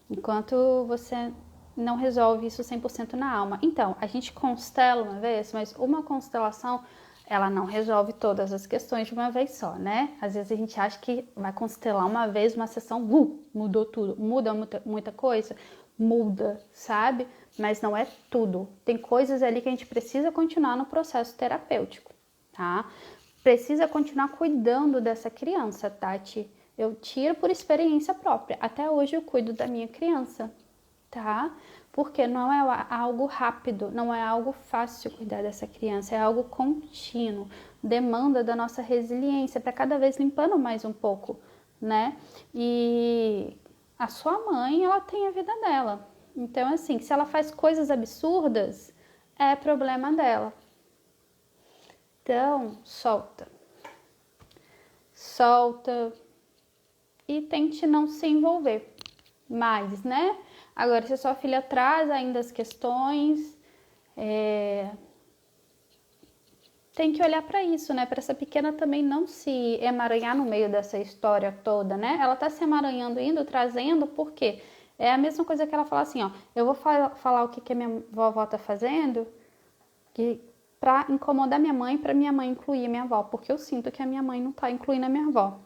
Enquanto você não resolve isso 100% na alma. Então, a gente constela uma vez, mas uma constelação, ela não resolve todas as questões de uma vez só, né? Às vezes a gente acha que vai constelar uma vez, uma sessão, mudou tudo. Muda muita coisa? Muda, sabe? Mas não é tudo. Tem coisas ali que a gente precisa continuar no processo terapêutico, tá? Precisa continuar cuidando dessa criança, Tati. Eu tiro por experiência própria. Até hoje eu cuido da minha criança, tá? Porque não é algo rápido, não é algo fácil cuidar dessa criança, é algo contínuo, demanda da nossa resiliência para cada vez limpando mais um pouco, né? E a sua mãe, ela tem a vida dela. Então, assim, se ela faz coisas absurdas, é problema dela. Então, solta. Solta e tente não se envolver mais, né? Agora, se a sua filha traz ainda as questões, tem que olhar para isso, né? Para essa pequena também não se emaranhar no meio dessa história toda, né? Ela tá se emaranhando, indo, trazendo, por quê? É a mesma coisa que ela fala assim, ó, eu vou falar o que a minha vovó tá fazendo, que para incomodar minha mãe, para minha mãe incluir a minha avó, porque eu sinto que a minha mãe não tá incluindo a minha avó.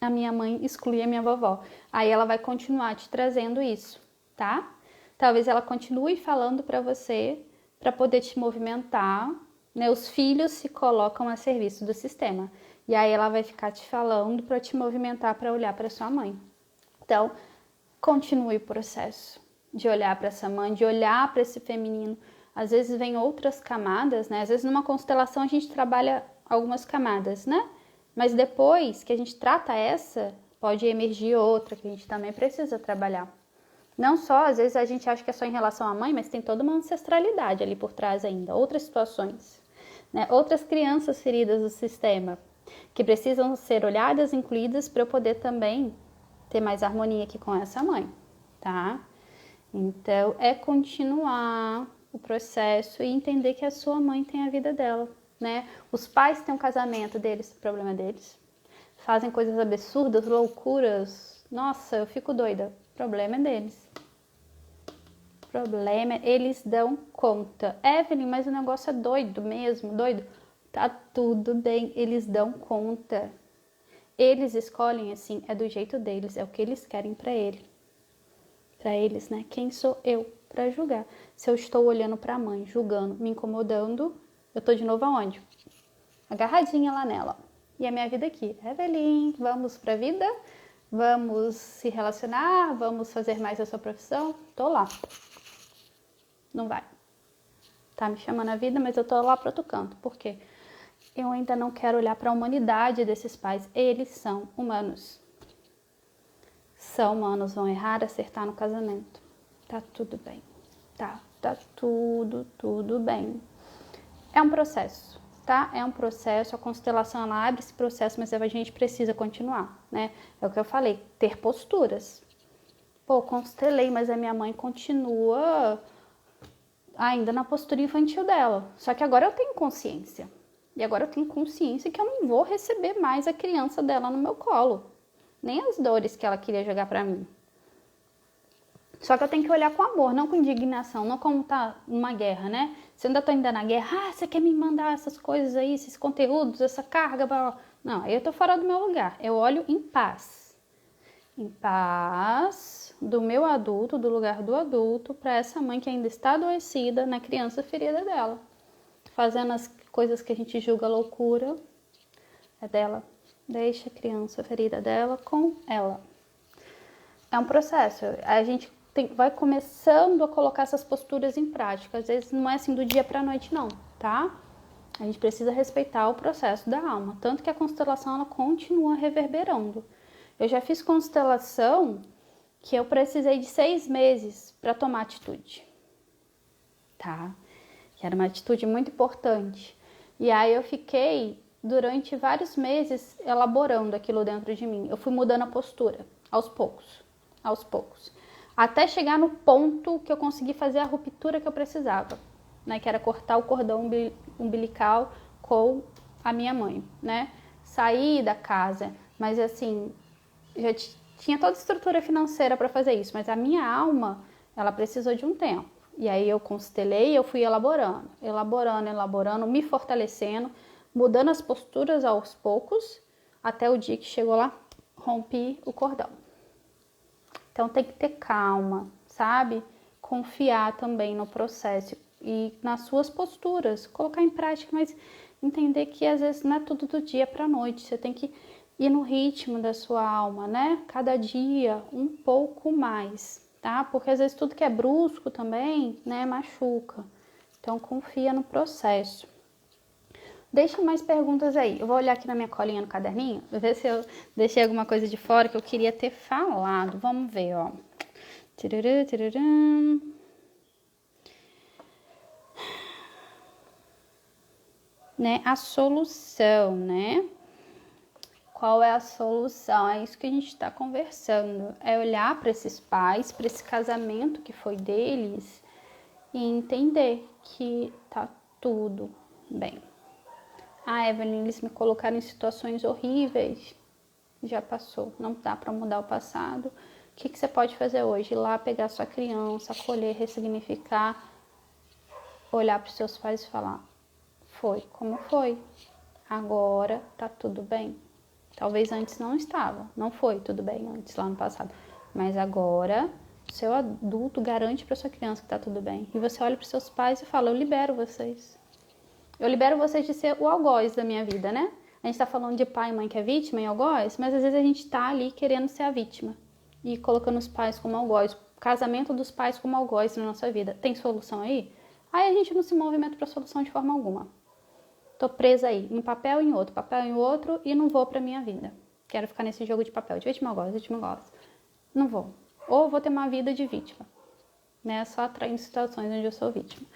A minha mãe exclui a minha vovó. Aí ela vai continuar te trazendo isso, tá? Talvez ela continue falando para você para poder te movimentar, né? Os filhos se colocam a serviço do sistema. E aí ela vai ficar te falando para te movimentar para olhar para sua mãe. Então, continue o processo de olhar para essa mãe, de olhar para esse feminino. Às vezes vem outras camadas, né? Às vezes numa constelação a gente trabalha algumas camadas, né? Mas depois que a gente trata essa, pode emergir outra que a gente também precisa trabalhar. Não só, às vezes a gente acha que é só em relação à mãe, mas tem toda uma ancestralidade ali por trás ainda, outras situações, né? Outras crianças feridas do sistema, que precisam ser olhadas, incluídas, para eu poder também ter mais harmonia aqui com essa mãe, tá? Então, é continuar o processo e entender que a sua mãe tem a vida dela, né? Os pais têm um casamento deles, o problema deles. Fazem coisas absurdas, loucuras. Nossa, eu fico doida. O problema é deles. O problema é eles dão conta. Evelyn, mas o negócio é doido mesmo, doido. Tá tudo bem, eles dão conta. Eles escolhem assim, é do jeito deles, é o que eles querem para eles, né? Quem sou eu para julgar? Se eu estou olhando para a mãe, julgando, me incomodando, eu tô de novo aonde? Agarradinha lá nela. E a minha vida aqui. Evelyn, vamos pra vida? Vamos se relacionar? Vamos fazer mais a sua profissão? Tô lá. Não vai. Tá me chamando a vida, mas eu tô lá para outro canto. Por quê? Eu ainda não quero olhar para a humanidade desses pais. Eles são humanos. São humanos, vão errar, acertar no casamento. Tá tudo bem. Tá tudo bem. É um processo, tá? É um processo, a constelação ela abre esse processo, mas a gente precisa continuar, né? É o que eu falei, ter posturas. Pô, constelei, mas a minha mãe continua ainda na postura infantil dela. Só que agora eu tenho consciência. E agora eu tenho consciência que eu não vou receber mais a criança dela no meu colo. Nem as dores que ela queria jogar pra mim. Só que eu tenho que olhar com amor, não com indignação, não como tá numa guerra, né? Se eu ainda tô ainda na guerra, você quer me mandar essas coisas aí, esses conteúdos, essa carga, blá, blá. Não, aí eu tô fora do meu lugar. Eu olho em paz. Em paz, do meu adulto, do lugar do adulto, para essa mãe que ainda está adoecida na criança ferida dela. Fazendo as coisas que a gente julga loucura, é dela. Deixa a criança ferida dela com ela. É um processo. A gente vai começando a colocar essas posturas em prática. Às vezes não é assim do dia para a noite, não, tá? A gente precisa respeitar o processo da alma. Tanto que a constelação, ela continua reverberando. Eu já fiz constelação que eu precisei de 6 meses para tomar atitude, tá? Que era uma atitude muito importante. E aí eu fiquei durante vários meses elaborando aquilo dentro de mim. Eu fui mudando a postura, aos poucos, até chegar no ponto que eu consegui fazer a ruptura que eu precisava, né? Que era cortar o cordão umbilical com a minha mãe, né? Saí da casa, mas assim, já tinha toda a estrutura financeira para fazer isso, mas a minha alma, ela precisou de um tempo. E aí eu constelei, eu fui elaborando, me fortalecendo, mudando as posturas aos poucos, até o dia que chegou lá, rompi o cordão. Então tem que ter calma, sabe? Confiar também no processo e nas suas posturas, colocar em prática, mas entender que às vezes não é tudo do dia para a noite, você tem que ir no ritmo da sua alma, né? Cada dia um pouco mais, tá? Porque às vezes tudo que é brusco também, né, machuca. Então confia no processo. Deixa mais perguntas aí. Eu vou olhar aqui na minha colinha no caderninho, ver se eu deixei alguma coisa de fora que eu queria ter falado. Vamos ver, ó. Tirarã, tirarã. Né? A solução, né? Qual é a solução? É isso que a gente está conversando. É olhar para esses pais, para esse casamento que foi deles e entender que tá tudo bem. Ah, Evelyn, eles me colocaram em situações horríveis. Já passou, não dá para mudar o passado. O que você pode fazer hoje? Ir lá pegar sua criança, acolher, ressignificar, olhar para os seus pais e falar: foi como foi, agora tá tudo bem. Talvez antes não estava, não foi tudo bem antes, lá no passado. Mas agora, o seu adulto garante para sua criança que tá tudo bem. E você olha para os seus pais e fala: eu libero vocês. Eu libero vocês de ser o algoz da minha vida, né? A gente tá falando de pai e mãe que é vítima e algoz, mas às vezes a gente tá ali querendo ser a vítima e colocando os pais como algoz, o casamento dos pais como algoz na nossa vida. Tem solução aí? Aí a gente não se movimenta para solução de forma alguma. Tô presa aí, um papel em outro e não vou pra minha vida. Quero ficar nesse jogo de papel, de vítima algoz, vítima algoz. Não vou. Ou vou ter uma vida de vítima, né? Só atraindo situações onde eu sou vítima.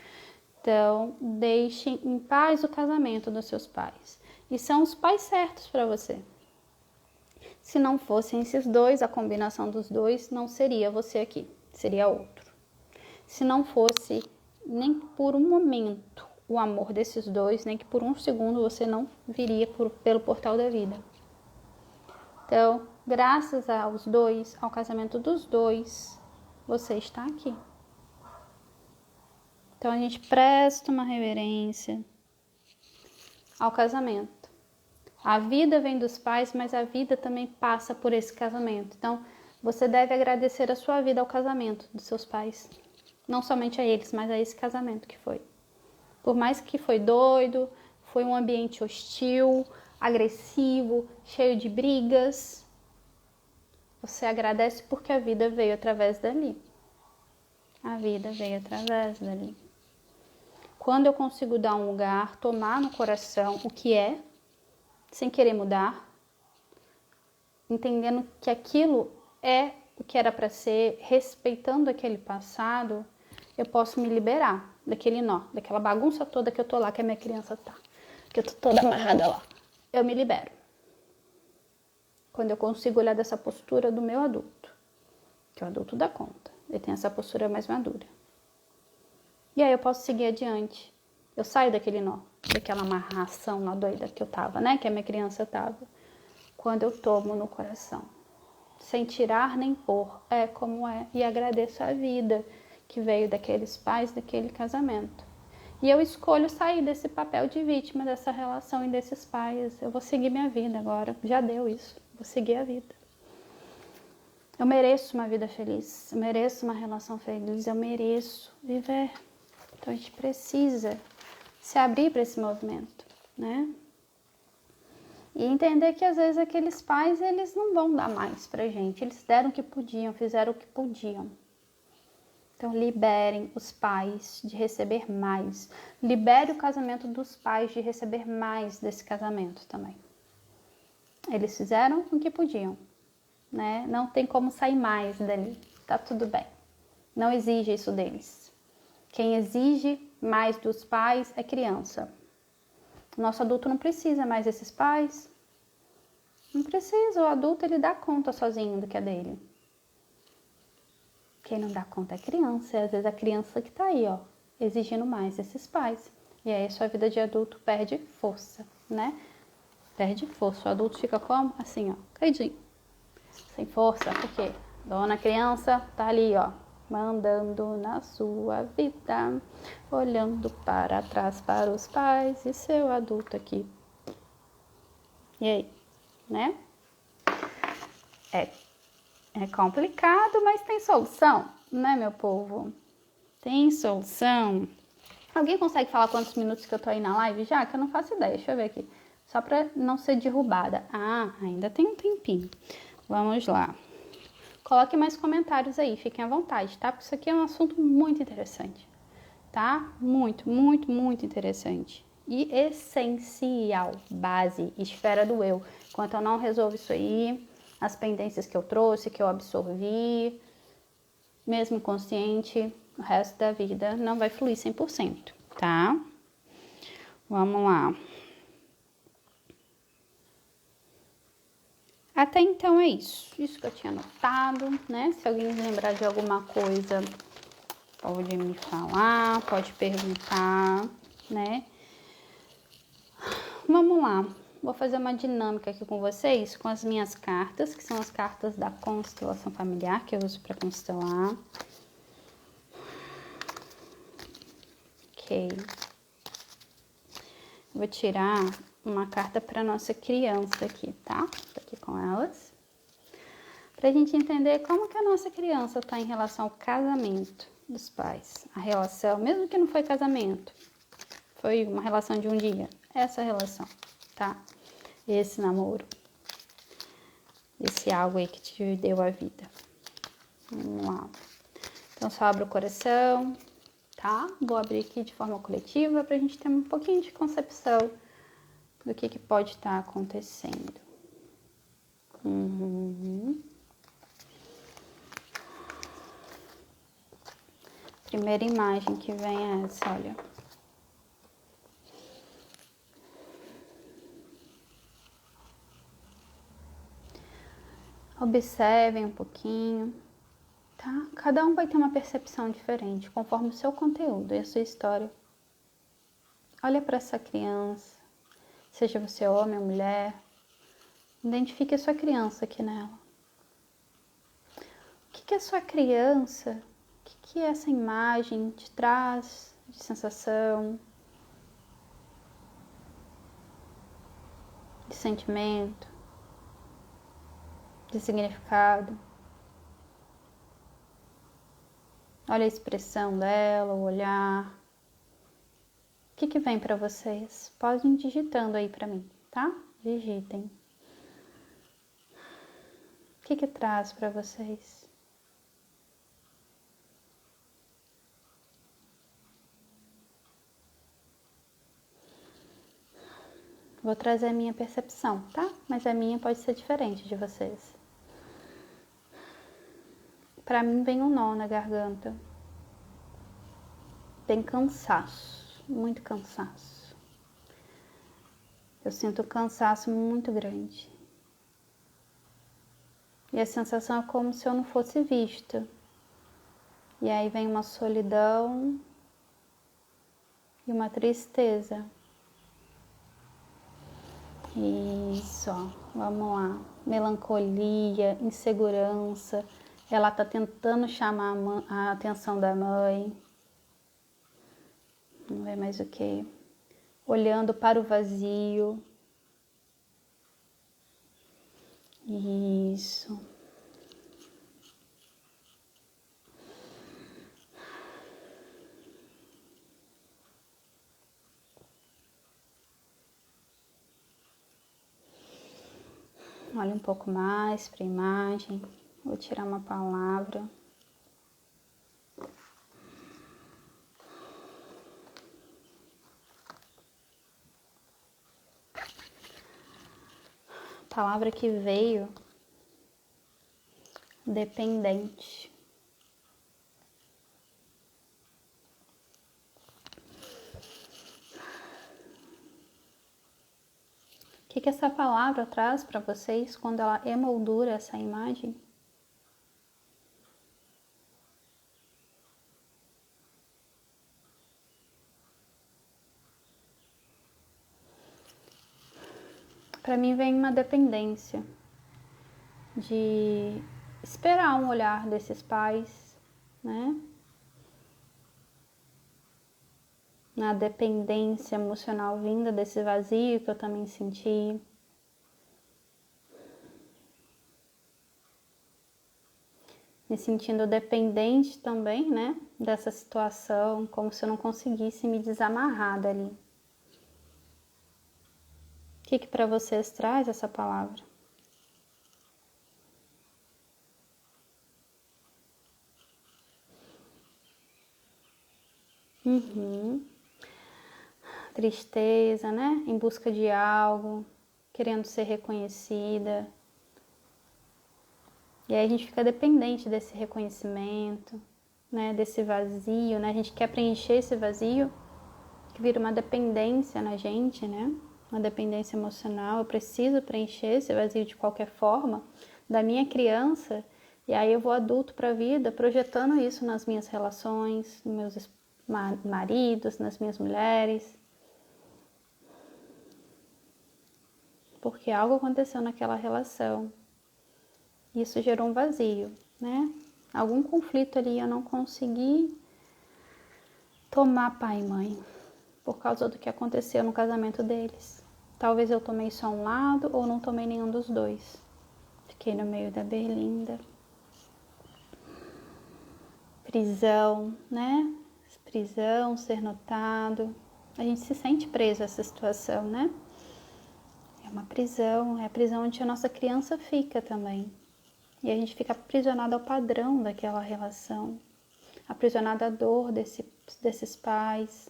Então, deixem em paz o casamento dos seus pais. E são os pais certos para você. Se não fossem esses dois, a combinação dos dois, não seria você aqui, seria outro. Se não fosse nem por um momento o amor desses dois, nem que por um segundo você não viria pelo portal da vida. Então, graças aos dois, ao casamento dos dois, você está aqui. Então, a gente presta uma reverência ao casamento. A vida vem dos pais, mas a vida também passa por esse casamento. Então, você deve agradecer a sua vida ao casamento dos seus pais. Não somente a eles, mas a esse casamento que foi. Por mais que foi doido, foi um ambiente hostil, agressivo, cheio de brigas, você agradece porque a vida veio através dali. A vida veio através dali. Quando eu consigo dar um lugar, tomar no coração o que é, sem querer mudar, entendendo que aquilo é o que era para ser, respeitando aquele passado, eu posso me liberar daquele nó, daquela bagunça toda que eu tô lá, que a minha criança tá, que eu tô toda amarrada lá. Eu me libero. Quando eu consigo olhar dessa postura do meu adulto, que o adulto dá conta, ele tem essa postura mais madura. E aí eu posso seguir adiante. Eu saio daquele nó, daquela amarração na doida que eu tava, né? Que a minha criança tava. Quando eu tomo no coração. Sem tirar nem pôr. É como é. E agradeço a vida que veio daqueles pais, daquele casamento. E eu escolho sair desse papel de vítima, dessa relação e desses pais. Eu vou seguir minha vida agora. Já deu isso. Vou seguir a vida. Eu mereço uma vida feliz. Eu mereço uma relação feliz. Eu mereço viver. Então a gente precisa se abrir para esse movimento, né? E entender que às vezes aqueles pais, eles não vão dar mais pra gente. Eles deram o que podiam, fizeram o que podiam. Então liberem os pais de receber mais. Libere o casamento dos pais de receber mais desse casamento também. Eles fizeram o que podiam, né? Não tem como sair mais dali. Tá tudo bem. Não exige isso deles. Quem exige mais dos pais é criança. Nosso adulto não precisa mais desses pais. Não precisa, o adulto ele dá conta sozinho do que é dele. Quem não dá conta é a criança, e às vezes a criança que tá aí, ó, exigindo mais desses pais. E aí a sua vida de adulto perde força, né? Perde força. O adulto fica como? Assim, ó, caidinho. Sem força, porque dona criança tá ali, ó, mandando na sua vida, olhando para trás para os pais e seu adulto aqui. E aí, né? É complicado, mas tem solução, né, meu povo? Tem solução. Alguém consegue falar quantos minutos que eu tô aí na live já? Que eu não faço ideia, deixa eu ver aqui. Só pra não ser derrubada. Ah, ainda tem um tempinho. Vamos lá. Coloque mais comentários aí, fiquem à vontade, tá? Porque isso aqui é um assunto muito interessante, tá? Muito, muito, muito interessante. E essencial, base, esfera do eu. Enquanto eu não resolvo isso aí, as pendências que eu trouxe, que eu absorvi, mesmo inconsciente, o resto da vida não vai fluir 100%, tá? Vamos lá. Até então é isso. Isso que eu tinha anotado, né? Se alguém lembrar de alguma coisa, pode me falar, pode perguntar, né? Vamos lá. Vou fazer uma dinâmica aqui com vocês, com as minhas cartas, que são as cartas da constelação familiar, que eu uso para constelar. Ok. Vou tirar uma carta para nossa criança aqui, tá? Tô aqui com elas. Pra gente entender como que a nossa criança tá em relação ao casamento dos pais. A relação, mesmo que não foi casamento, foi uma relação de um dia. Essa relação, tá? Esse namoro. Esse algo aí que te deu a vida. Vamos lá. Então, só abre o coração, tá? Vou abrir aqui de forma coletiva pra gente ter um pouquinho de concepção do que pode estar acontecendo. Primeira imagem que vem é essa, olha. Observem um pouquinho, tá? Cada um vai ter uma percepção diferente, conforme o seu conteúdo e a sua história. Olha para essa criança, seja você homem ou mulher, identifique a sua criança aqui nela. O que é a sua criança? O que essa imagem te traz de sensação, de sentimento, de significado? Olha a expressão dela, o olhar. O que vem para vocês? Podem ir digitando aí para mim, tá? Digitem. O que traz para vocês? Vou trazer a minha percepção, tá? Mas a minha pode ser diferente de vocês. Para mim vem um nó na garganta. Tem cansaço, muito cansaço. Eu sinto um cansaço muito grande. E a sensação é como se eu não fosse vista. E aí vem uma solidão e uma tristeza. Isso, ó, vamos lá. Melancolia, insegurança. Ela tá tentando chamar a atenção da mãe. Vamos ver mais o que. Olhando para o vazio. Isso. Olha um pouco mais para a imagem. Vou tirar uma palavra. A palavra que veio, dependente. O que essa palavra traz para vocês quando ela emoldura essa imagem? Para mim vem uma dependência de esperar um olhar desses pais, né? Na dependência emocional vinda desse vazio que eu também senti. Me sentindo dependente também, né? Dessa situação, como se eu não conseguisse me desamarrar dali. O que para vocês traz essa palavra? Tristeza, né? Em busca de algo, querendo ser reconhecida. E aí a gente fica dependente desse reconhecimento, né? Desse vazio, né? A gente quer preencher esse vazio, que vira uma dependência na gente, né? Uma dependência emocional. Eu preciso preencher esse vazio de qualquer forma da minha criança. E aí eu vou adulto para a vida, projetando isso nas minhas relações, nos meus maridos, nas minhas mulheres. Porque algo aconteceu naquela relação. Isso gerou um vazio, né? Algum conflito ali eu não consegui tomar pai e mãe por causa do que aconteceu no casamento deles. Talvez eu tomei só um lado ou não tomei nenhum dos dois. Fiquei no meio da berlinda. Prisão, né? Prisão, ser notado. A gente se sente preso a essa situação, né? É uma prisão, é a prisão onde a nossa criança fica também. E a gente fica aprisionado ao padrão daquela relação, aprisionado à dor desses pais.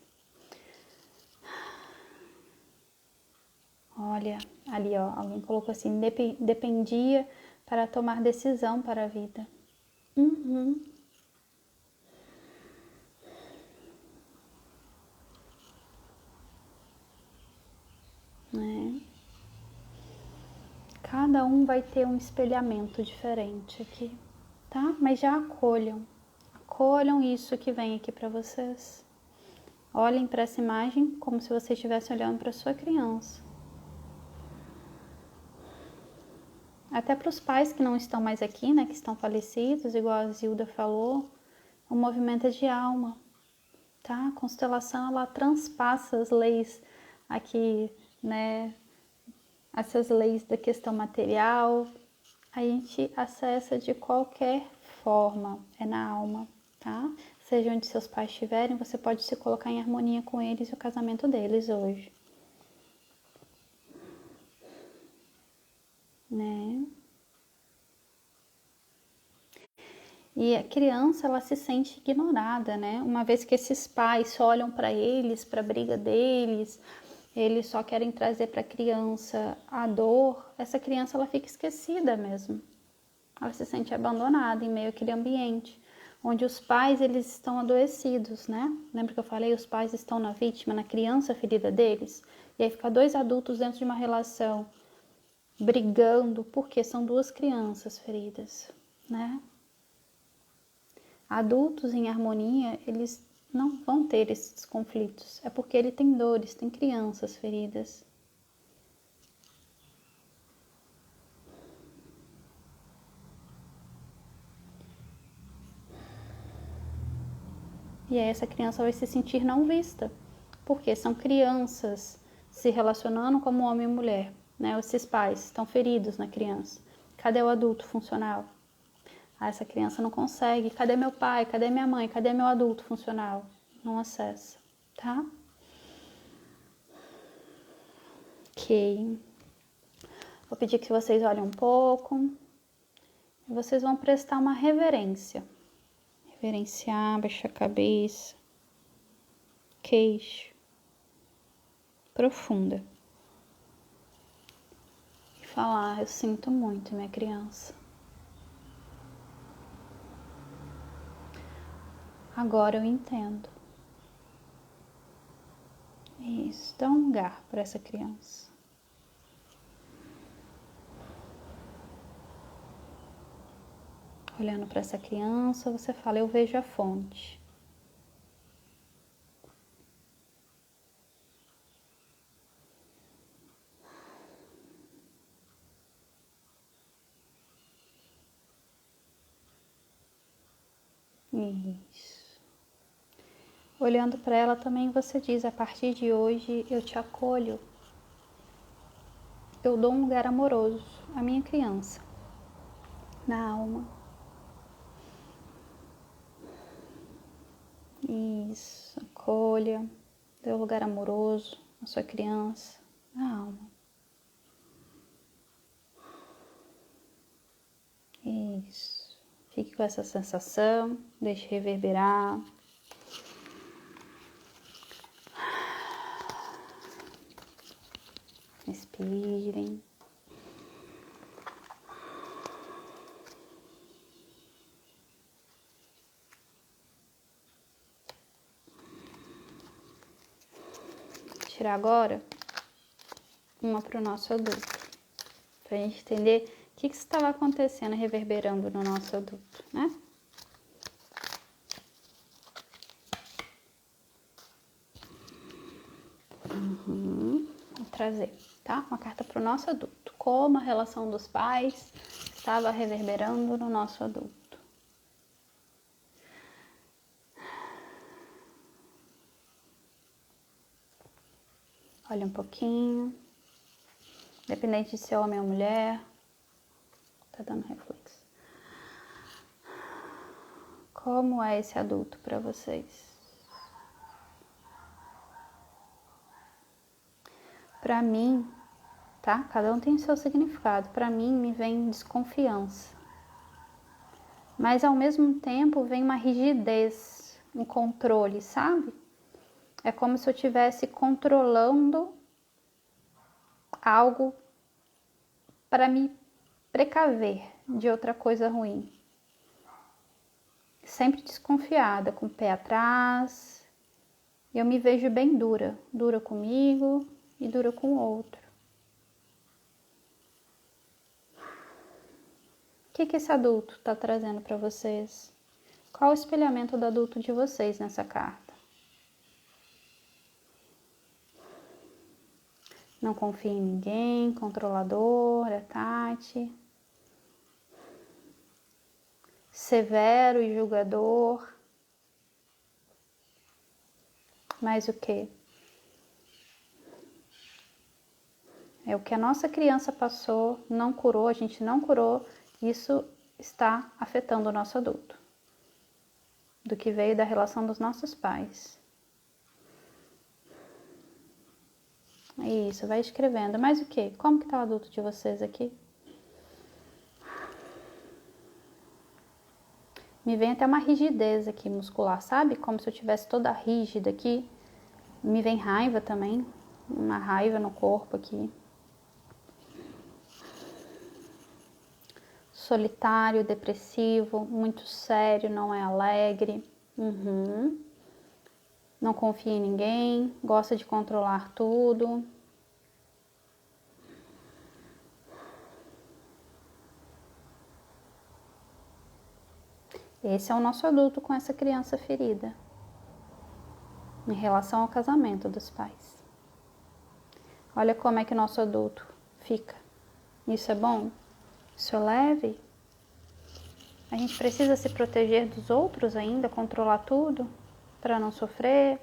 Olha, ali ó, alguém colocou assim, dependia para tomar decisão para a vida. Né? Cada um vai ter um espelhamento diferente aqui, tá? Mas já acolham isso que vem aqui para vocês. Olhem para essa imagem como se você estivesse olhando para sua criança. Até para os pais que não estão mais aqui, né, que estão falecidos, igual a Zilda falou, o movimento é de alma, tá? A constelação, ela transpassa as leis aqui, né, essas leis da questão material, a gente acessa de qualquer forma, é na alma, tá? Seja onde seus pais estiverem, você pode se colocar em harmonia com eles e o casamento deles hoje. Né? E a criança, ela se sente ignorada, né? Uma vez que esses pais só olham para eles, para a briga deles, eles só querem trazer para a criança a dor, essa criança, ela fica esquecida mesmo. Ela se sente abandonada em meio àquele ambiente, onde os pais, eles estão adoecidos, né? Lembra que eu falei, os pais estão na vítima, na criança ferida deles? E aí fica dois adultos dentro de uma relação, brigando, porque são duas crianças feridas, né? Adultos em harmonia, eles não vão ter esses conflitos. É porque ele tem dores, tem crianças feridas. E aí essa criança vai se sentir não vista. Porque são crianças se relacionando como homem e mulher. Né? Esses pais estão feridos na criança. Cadê o adulto funcional? Ah, essa criança não consegue. Cadê meu pai? Cadê minha mãe? Cadê meu adulto funcional? Não acessa, tá? Ok. Vou pedir que vocês olhem um pouco. E vocês vão prestar uma reverência. Reverenciar, baixar a cabeça. Queixo. Profunda. E falar, eu sinto muito, minha criança. Agora eu entendo. Isso, dá um lugar para essa criança. Olhando para essa criança, você fala, eu vejo a fonte. Isso. Olhando para ela também você diz, a partir de hoje eu te acolho. Eu dou um lugar amoroso à minha criança, na alma. Isso, acolha, dê um lugar amoroso à sua criança, na alma. Isso, fique com essa sensação, deixe reverberar. Respirem. Tirar agora uma para o nosso adulto, para a gente entender o que estava acontecendo, reverberando no nosso adulto, né? Vou trazer, tá? Uma carta para o nosso adulto. Como a relação dos pais estava reverberando no nosso adulto. Olha um pouquinho. Independente de ser homem ou mulher. Tá dando reflexo. Como é esse adulto para vocês? Para mim, tá? Cada um tem o seu significado. Para mim, me vem desconfiança. Mas ao mesmo tempo vem uma rigidez, um controle, sabe? É como se eu estivesse controlando algo para me precaver de outra coisa ruim. Sempre desconfiada, com o pé atrás. Eu me vejo bem dura. Dura comigo e dura com o outro. O que esse adulto está trazendo para vocês? Qual o espelhamento do adulto de vocês nessa carta? Não confia em ninguém, controlador, é Tati. Severo e julgador. Mais o quê? É o que a nossa criança passou, não curou, a gente não curou, isso está afetando o nosso adulto. Do que veio da relação dos nossos pais. Isso, vai escrevendo. Mais o quê? Como que tá o adulto de vocês aqui? Me vem até uma rigidez aqui muscular, sabe? Como se eu tivesse toda rígida aqui. Me vem raiva também, uma raiva no corpo aqui. Solitário, depressivo, muito sério, não é alegre. Não confia em ninguém, gosta de controlar tudo. Esse é o nosso adulto com essa criança ferida. Em relação ao casamento dos pais. Olha como é que o nosso adulto fica. Isso é bom? Isso é leve? A gente precisa se proteger dos outros ainda, controlar tudo para não sofrer.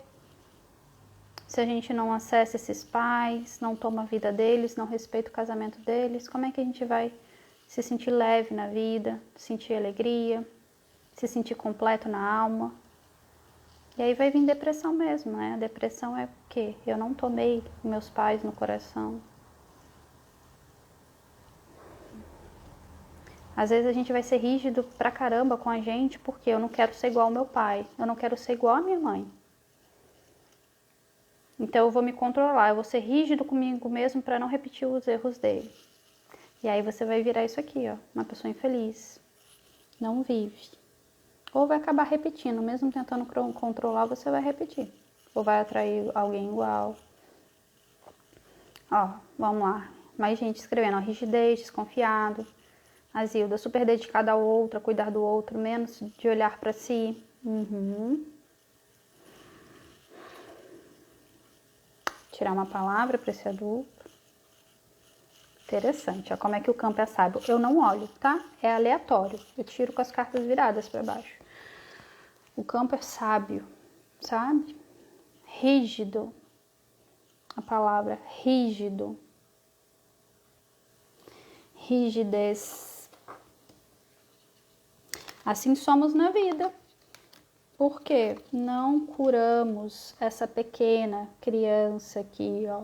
Se a gente não acessa esses pais, não toma a vida deles, não respeita o casamento deles, como é que a gente vai se sentir leve na vida, sentir alegria, se sentir completo na alma? E aí vai vir depressão mesmo, né? A depressão é o quê? Eu não tomei meus pais no coração. Às vezes a gente vai ser rígido pra caramba com a gente porque eu não quero ser igual ao meu pai, eu não quero ser igual à minha mãe. Então eu vou me controlar, eu vou ser rígido comigo mesmo para não repetir os erros dele. E aí você vai virar isso aqui, ó, uma pessoa infeliz, não vive. Ou vai acabar repetindo, mesmo tentando controlar, você vai repetir. Ou vai atrair alguém igual. Ó, vamos lá. Mais gente escrevendo, ó, rigidez, desconfiado. A Zilda, super dedicada ao outro, a cuidar do outro, menos de olhar para si. Tirar uma palavra para esse adulto. Interessante, ó, como é que o campo é sábio. Eu não olho, tá? É aleatório. Eu tiro com as cartas viradas para baixo. O campo é sábio, sabe? Rígido. A palavra rígido. Rigidez. Assim somos na vida. Por quê? Não curamos essa pequena criança aqui, ó.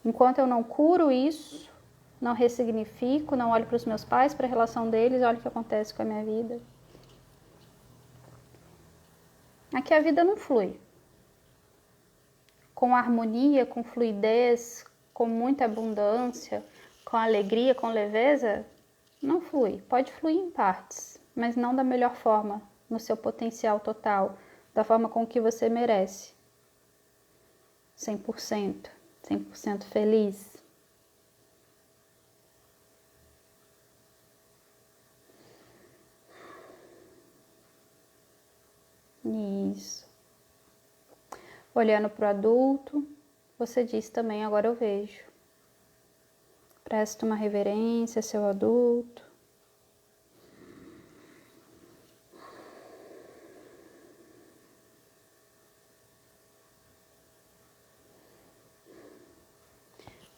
Enquanto eu não curo isso, não ressignifico, não olho para os meus pais, para a relação deles, olha o que acontece com a minha vida. Aqui a vida não flui. Com harmonia, com fluidez, com muita abundância, com alegria, com leveza, não flui. Pode fluir em partes, mas não da melhor forma, no seu potencial total, da forma com que você merece. 100%, 100% feliz. Isso. Olhando para o adulto, você diz também, agora eu vejo. Presta uma reverência ao seu adulto.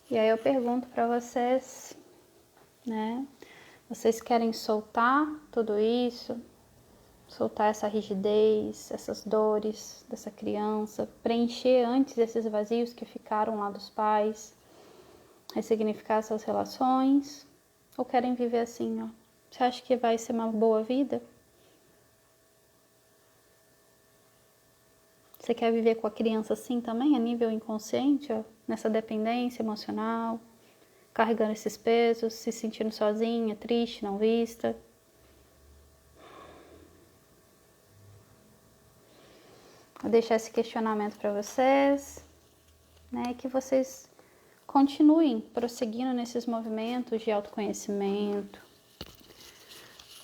E aí eu pergunto para vocês, né? Vocês querem soltar tudo isso? Soltar essa rigidez, essas dores dessa criança, preencher antes esses vazios que ficaram lá dos pais, ressignificar essas relações, ou querem viver assim, ó? Você acha que vai ser uma boa vida? Você quer viver com a criança assim também, a nível inconsciente, ó? Nessa dependência emocional, carregando esses pesos, se sentindo sozinha, triste, não vista? Vou deixar esse questionamento para vocês, né? Que vocês continuem prosseguindo nesses movimentos de autoconhecimento,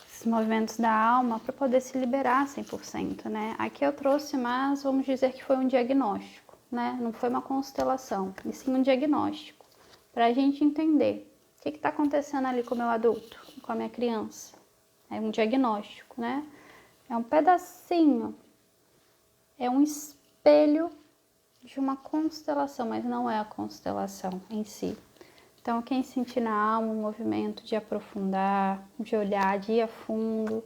esses movimentos da alma para poder se liberar 100%, né? Aqui eu trouxe, mas vamos dizer que foi um diagnóstico, né? Não foi uma constelação, e sim um diagnóstico, para a gente entender o que está acontecendo ali com o meu adulto, com a minha criança. É um diagnóstico, né? É um pedacinho. É um espelho de uma constelação, mas não é a constelação em si. Então, quem sentir na alma um movimento de aprofundar, de olhar, de ir a fundo,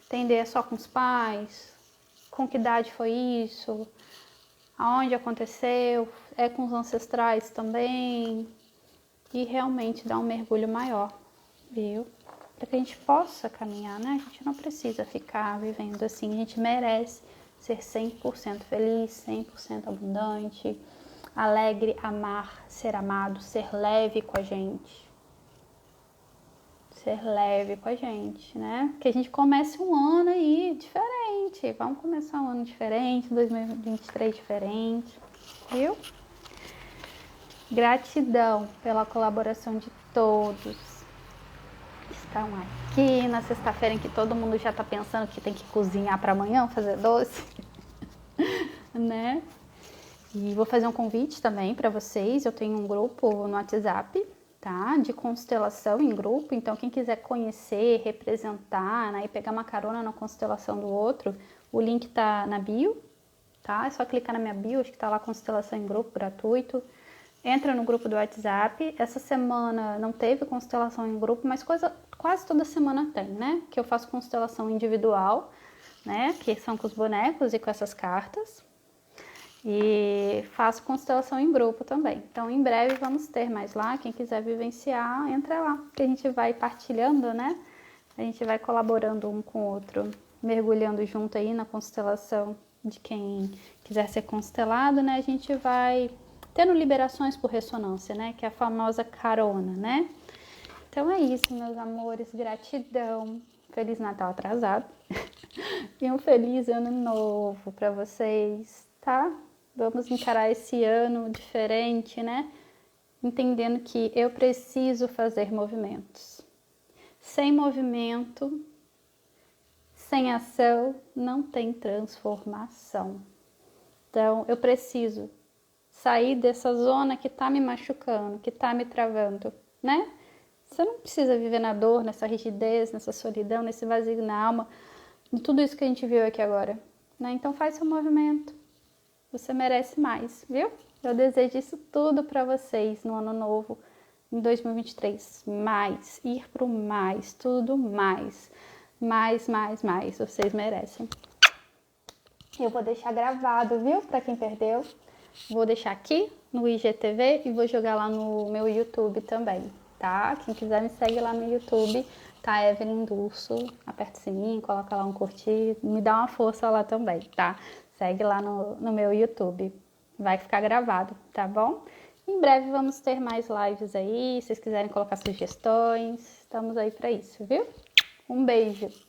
entender é só com os pais, com que idade foi isso, aonde aconteceu, é com os ancestrais também, e realmente dar um mergulho maior, viu? Para que a gente possa caminhar, né? A gente não precisa ficar vivendo assim, a gente merece ser 100% feliz, 100% abundante, alegre, amar, ser amado, ser leve com a gente. Ser leve com a gente, né? Que a gente comece um ano aí diferente. Vamos começar um ano diferente, 2023 diferente, viu? Gratidão pela colaboração de todos que estão aqui na sexta-feira em que todo mundo já tá pensando que tem que cozinhar para amanhã, fazer doce, né? E vou fazer um convite também para vocês. Eu tenho um grupo no WhatsApp, tá? De constelação em grupo. Então, quem quiser conhecer, representar, né? E pegar uma carona na constelação do outro, o link tá na bio, tá? É só clicar na minha bio, acho que tá lá constelação em grupo gratuito. Entra no grupo do WhatsApp. Essa semana não teve constelação em grupo, mas quase toda semana tem, né? Que eu faço constelação individual, né? Que são com os bonecos e com essas cartas. E porque faço constelação em grupo também. Então, em breve vamos ter mais lá. Quem quiser vivenciar, entra lá, que a gente vai partilhando, né? A gente vai colaborando um com o outro, mergulhando junto aí na constelação de quem quiser ser constelado, né? A gente vai tendo liberações por ressonância, né? Que é a famosa carona, né? Então é isso, meus amores. Gratidão. Feliz Natal atrasado. E um feliz ano novo para vocês, tá? Vamos encarar esse ano diferente, né? Entendendo que eu preciso fazer movimentos. Sem movimento, sem ação, não tem transformação. Então, eu preciso sair dessa zona que tá me machucando, que tá me travando, né? Você não precisa viver na dor, nessa rigidez, nessa solidão, nesse vazio na alma, de tudo isso que a gente viu aqui agora, né? Então faz seu movimento. Você merece mais, viu? Eu desejo isso tudo para vocês no ano novo, em 2023. Mais, ir pro mais, tudo mais. Mais, mais, mais. Vocês merecem. Eu vou deixar gravado, viu? Para quem perdeu. Vou deixar aqui no IGTV e vou jogar lá no meu YouTube também, tá? Quem quiser me segue lá no YouTube, tá? Evelyn Durso, aperta o sininho, coloca lá um curtir, me dá uma força lá também, tá? Segue lá no meu YouTube, vai ficar gravado, tá bom? Em breve vamos ter mais lives aí, se vocês quiserem colocar sugestões, estamos aí para isso, viu? Um beijo!